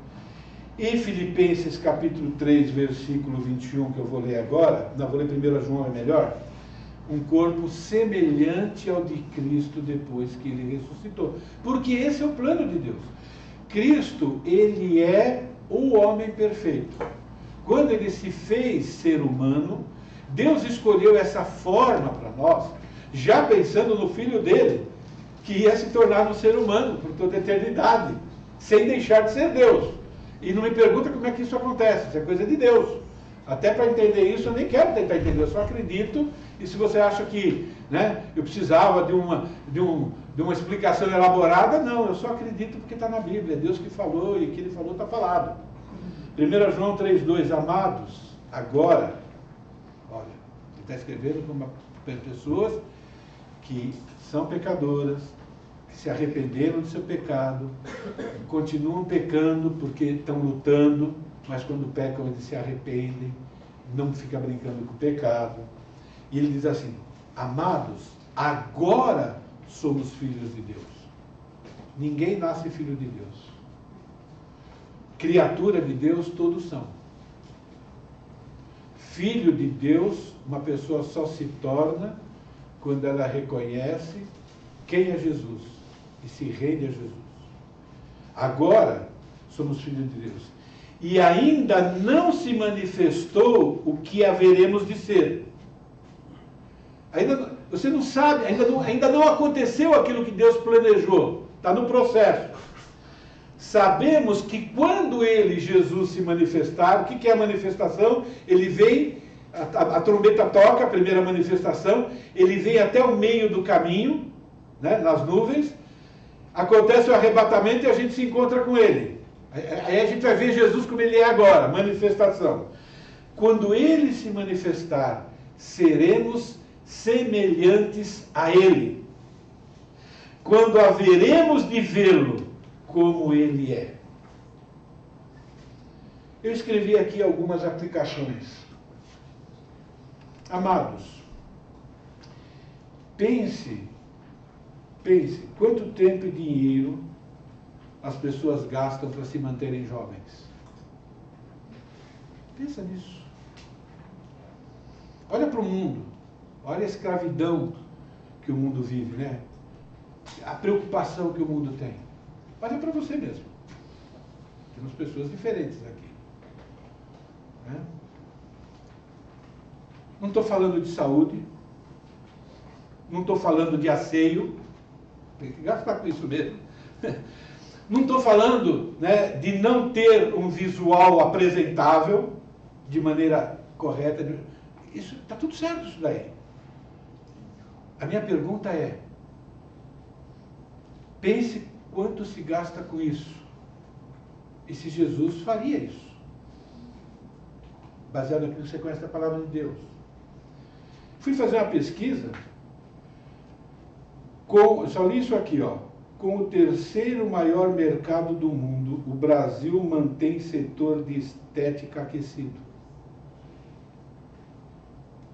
Em Filipenses capítulo 3, versículo 21, que eu vou ler agora, não, vou ler 1 João, é melhor. Um corpo semelhante ao de Cristo depois que ele ressuscitou. Porque esse é o plano de Deus. Cristo, ele é o homem perfeito. Quando ele se fez ser humano, Deus escolheu essa forma para nós, já pensando no Filho dele, que ia se tornar um ser humano por toda a eternidade, sem deixar de ser Deus. E não me pergunta como é que isso acontece, isso é coisa de Deus. Até para entender isso, eu nem quero tentar entender, eu só acredito. E se você acha que, né, eu precisava de uma explicação elaborada, não, eu só acredito porque está na Bíblia, é Deus que falou e o que ele falou está falado. 1 João 3,2, amados, agora, olha, ele está escrevendo para pessoas que são pecadoras, que se arrependeram do seu pecado, continuam pecando porque estão lutando, mas quando pecam eles se arrependem, não fica brincando com o pecado. E ele diz assim, amados, agora somos filhos de Deus. Ninguém nasce filho de Deus. Criatura de Deus todos são. Filho de Deus, uma pessoa só se torna quando ela reconhece quem é Jesus e se rende a Jesus. Agora somos filhos de Deus. E ainda não se manifestou o que haveremos de ser. Você não sabe, ainda não aconteceu aquilo que Deus planejou. Está no processo. Sabemos que quando ele, Jesus, se manifestar, o que é a manifestação? Ele vem, a trombeta toca, a primeira manifestação, ele vem até o meio do caminho, né, nas nuvens, acontece o arrebatamento e a gente se encontra com ele. Aí a gente vai ver Jesus como ele é agora, manifestação. Quando ele se manifestar, seremos semelhantes a ele. Quando haveremos de vê-lo como ele é. Eu escrevi aqui algumas aplicações. Amados, pense quanto tempo e dinheiro as pessoas gastam para se manterem jovens. Pensa nisso. Olha para o mundo. Olha a escravidão que o mundo vive, né? A preocupação que o mundo tem. Olha para você mesmo. Temos pessoas diferentes aqui. Né? Não estou falando de saúde. Não estou falando de asseio. Tem que gastar com isso mesmo. Não estou falando, né, de não ter um visual apresentável de maneira correta. Isso está tudo certo, isso daí. A minha pergunta é, pense quanto se gasta com isso. E se Jesus faria isso? Baseado naquilo que você conhece da palavra de Deus. Fui fazer uma pesquisa, só li isso aqui, ó. Com o terceiro maior mercado do mundo, o Brasil mantém setor de estética aquecido.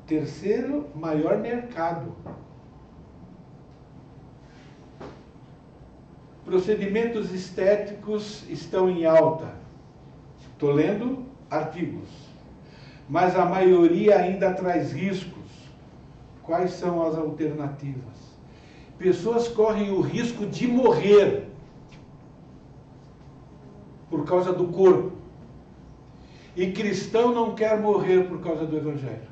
Terceiro maior mercado. Procedimentos estéticos estão em alta. Estou lendo artigos. Mas a maioria ainda traz riscos. Quais são as alternativas? Pessoas correm o risco de morrer por causa do corpo. E cristão não quer morrer por causa do Evangelho.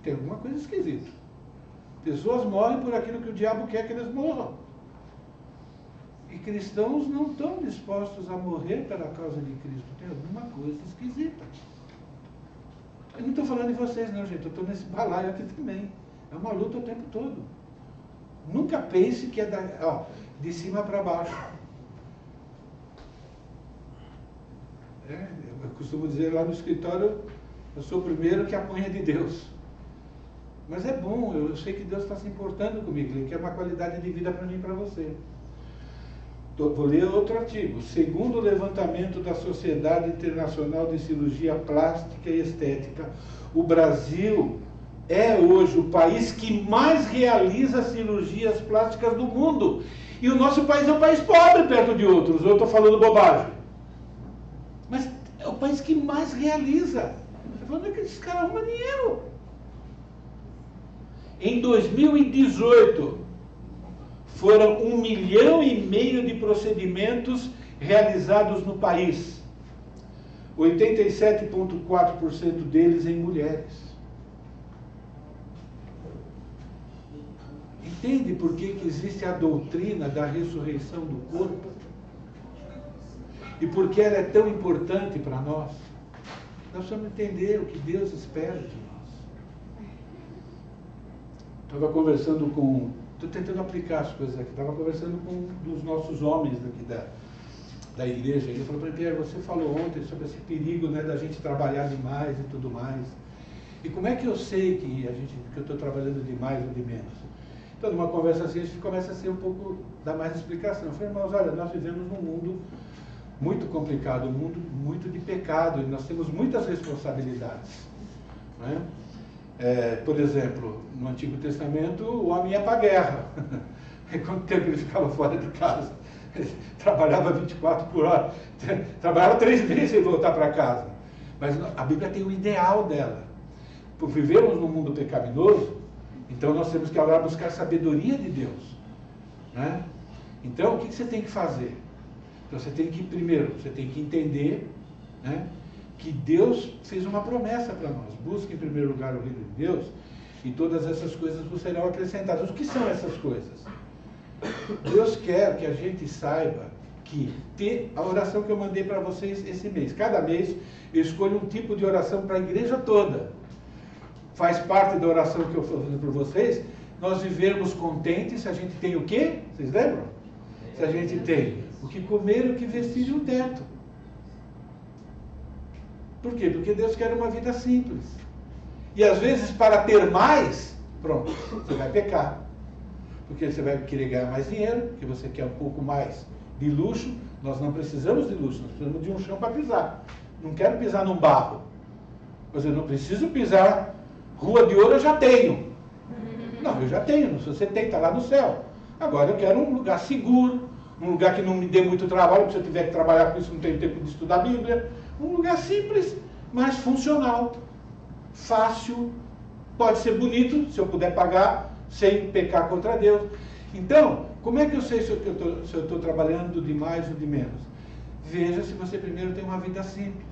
Tem alguma coisa esquisita. Pessoas morrem por aquilo que o diabo quer que eles morram. E cristãos não estão dispostos a morrer pela causa de Cristo. Tem alguma coisa esquisita. Eu não estou falando de vocês não, gente, eu estou nesse balaio aqui também. É uma luta o tempo todo. Nunca pense que é de cima para baixo. Eu costumo dizer lá no escritório, eu sou o primeiro que apanha de Deus. Mas é bom, eu sei que Deus está se importando comigo, Ele quer uma qualidade de vida para mim e para você. Vou ler outro artigo. Segundo o levantamento da Sociedade Internacional de Cirurgia Plástica e Estética, o Brasil é hoje o país que mais realiza cirurgias plásticas do mundo. E o nosso país é um país pobre perto de outros. Eu estou falando bobagem. Mas é o país que mais realiza. Estou falando que esses caras arrumam dinheiro. Em 2018, foram 1,5 milhão de procedimentos realizados no país. 87,4% deles em mulheres. Entende por que existe a doutrina da ressurreição do corpo? E por que ela é tão importante para nós? Nós precisamos entender o que Deus espera de nós. Estava conversando com... Estou tentando aplicar as coisas aqui. Estava conversando com um dos nossos homens daqui da igreja. Ele falou para mim: Pierre, você falou ontem sobre esse perigo, né, da gente trabalhar demais e tudo mais. E como é que eu sei que eu estou trabalhando demais ou de menos? Então, numa conversa assim, a gente começa a ser um pouco, dar mais explicação. Eu falei: irmãos, olha, nós vivemos num mundo muito complicado, um mundo muito de pecado, e nós temos muitas responsabilidades. Não é? Por exemplo, no Antigo Testamento, o homem ia para a guerra. E quanto tempo ele ficava fora de casa? Ele trabalhava 24 por hora, trabalhava 3 vezes sem voltar para casa. Mas a Bíblia tem o ideal dela. Por vivermos num mundo pecaminoso, então nós temos que agora buscar sabedoria de Deus. Né? Então, o que você tem que fazer? Então, você tem que, primeiro, você tem que entender, né, que Deus fez uma promessa para nós. Busque em primeiro lugar o reino de Deus e todas essas coisas vos serão acrescentadas. O que são essas coisas? Deus quer que a gente saiba que a oração que eu mandei para vocês esse mês, cada mês eu escolho um tipo de oração para a igreja toda. Faz parte da oração que eu estou fazendo para vocês, nós vivermos contentes se a gente tem o quê? Vocês lembram? Se a gente tem o que comer, o que vestir e um teto. Por quê? Porque Deus quer uma vida simples. E às vezes, para ter mais, pronto, você vai pecar. Porque você vai querer ganhar mais dinheiro, porque você quer um pouco mais de luxo. Nós não precisamos de luxo, nós precisamos de um chão para pisar. Não quero pisar num barro. Mas eu não preciso pisar. Rua de ouro eu já tenho. Não, eu já tenho. Se você tem, está lá no céu. Agora eu quero um lugar seguro, um lugar que não me dê muito trabalho, porque se eu tiver que trabalhar com isso, não tenho tempo de estudar a Bíblia. Um lugar simples, mas funcional, fácil, pode ser bonito, se eu puder pagar, sem pecar contra Deus. Então, como é que eu sei se eu estou trabalhando de mais ou de menos? Veja se você primeiro tem uma vida simples.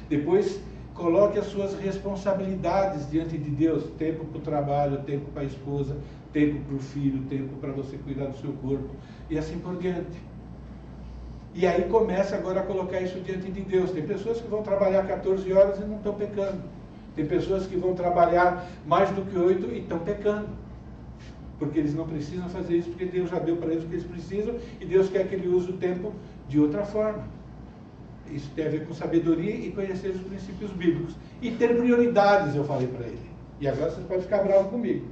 Depois, coloque as suas responsabilidades diante de Deus. Tempo para o trabalho, tempo para a esposa, tempo para o filho, tempo para você cuidar do seu corpo, e assim por diante. E aí começa agora a colocar isso diante de Deus. Tem pessoas que vão trabalhar 14 horas e não estão pecando. Tem pessoas que vão trabalhar mais do que 8 e estão pecando. Porque eles não precisam fazer isso, porque Deus já deu para eles o que eles precisam, e Deus quer que ele use o tempo de outra forma. Isso tem a ver com sabedoria e conhecer os princípios bíblicos. E ter prioridades, eu falei para ele. E agora você pode ficar bravo comigo.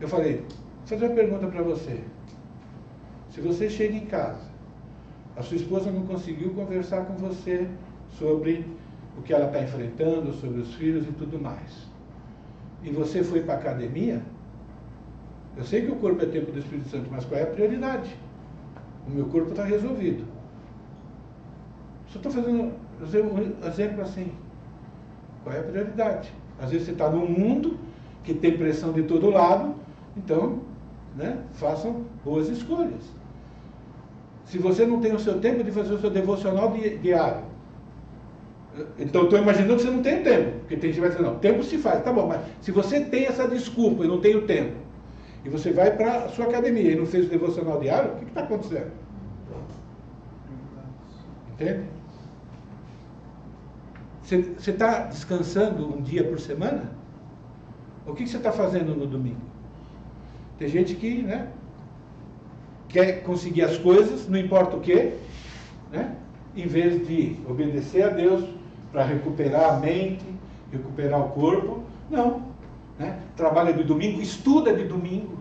Eu falei: vou fazer uma pergunta para você. Se você chega em casa, a sua esposa não conseguiu conversar com você sobre o que ela está enfrentando, sobre os filhos e tudo mais, e você foi para a academia, eu sei que o corpo é templo do Espírito Santo, mas qual é a prioridade? O meu corpo está resolvido. Só estou fazendo um exemplo assim. Qual é a prioridade? Às vezes você está num mundo que tem pressão de todo lado, então, né, façam boas escolhas. Se você não tem o seu tempo de fazer o seu devocional diário, então estou imaginando que você não tem tempo, porque tem gente que vai dizer: não, tempo se faz, tá bom, mas se você tem essa desculpa, eu não tenho tempo, e você vai para a sua academia e não fez o devocional diário, o que está acontecendo? Entende? Você está descansando um dia por semana? O que você está fazendo no domingo? Tem gente que, né, quer conseguir as coisas, não importa o quê, né, em vez de obedecer a Deus para recuperar a mente, recuperar o corpo, não. Né, trabalha de domingo, estuda de domingo,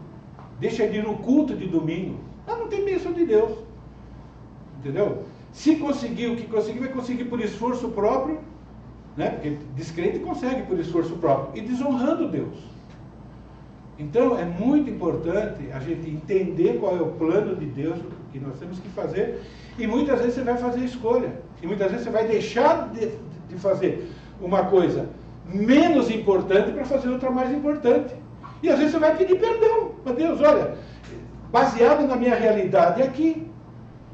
deixa de ir no culto de domingo. Mas não tem bênção de Deus. Entendeu? Se conseguir o que conseguir, vai conseguir por esforço próprio, né? Porque descrente consegue por esforço próprio, e desonrando Deus. Então é muito importante a gente entender qual é o plano de Deus que nós temos que fazer, e muitas vezes você vai fazer escolha, e muitas vezes você vai deixar de fazer uma coisa menos importante para fazer outra mais importante. E às vezes você vai pedir perdão para Deus, olha, baseado na minha realidade aqui,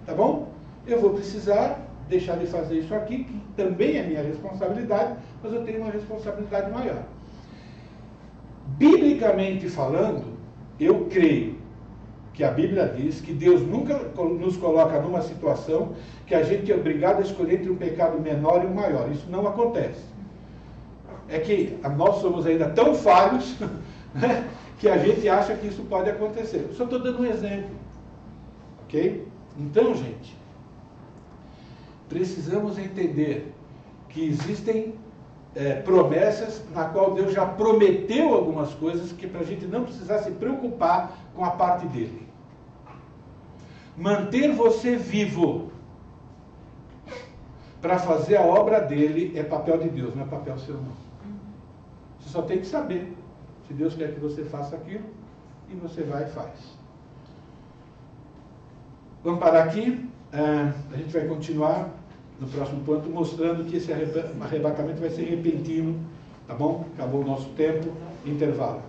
tá bom? Eu vou precisar deixar de fazer isso aqui, que também é minha responsabilidade, mas eu tenho uma responsabilidade maior. Biblicamente falando, eu creio que a Bíblia diz que Deus nunca nos coloca numa situação que a gente é obrigado a escolher entre um pecado menor e um maior. Isso não acontece. É que nós somos ainda tão falhos, né, que a gente acha que isso pode acontecer. Eu só estou dando um exemplo. Ok? Então, gente, precisamos entender que existem promessas na qual Deus já prometeu algumas coisas que para a gente não precisar se preocupar com a parte dele. Manter você vivo para fazer a obra dele é papel de Deus, não é papel seu não. Você só tem que saber se Deus quer que você faça aquilo, e você vai e faz. Vamos parar aqui. A gente vai continuar no próximo ponto, mostrando que esse arrebatamento vai ser repentino, tá bom? Acabou o nosso tempo, intervalo.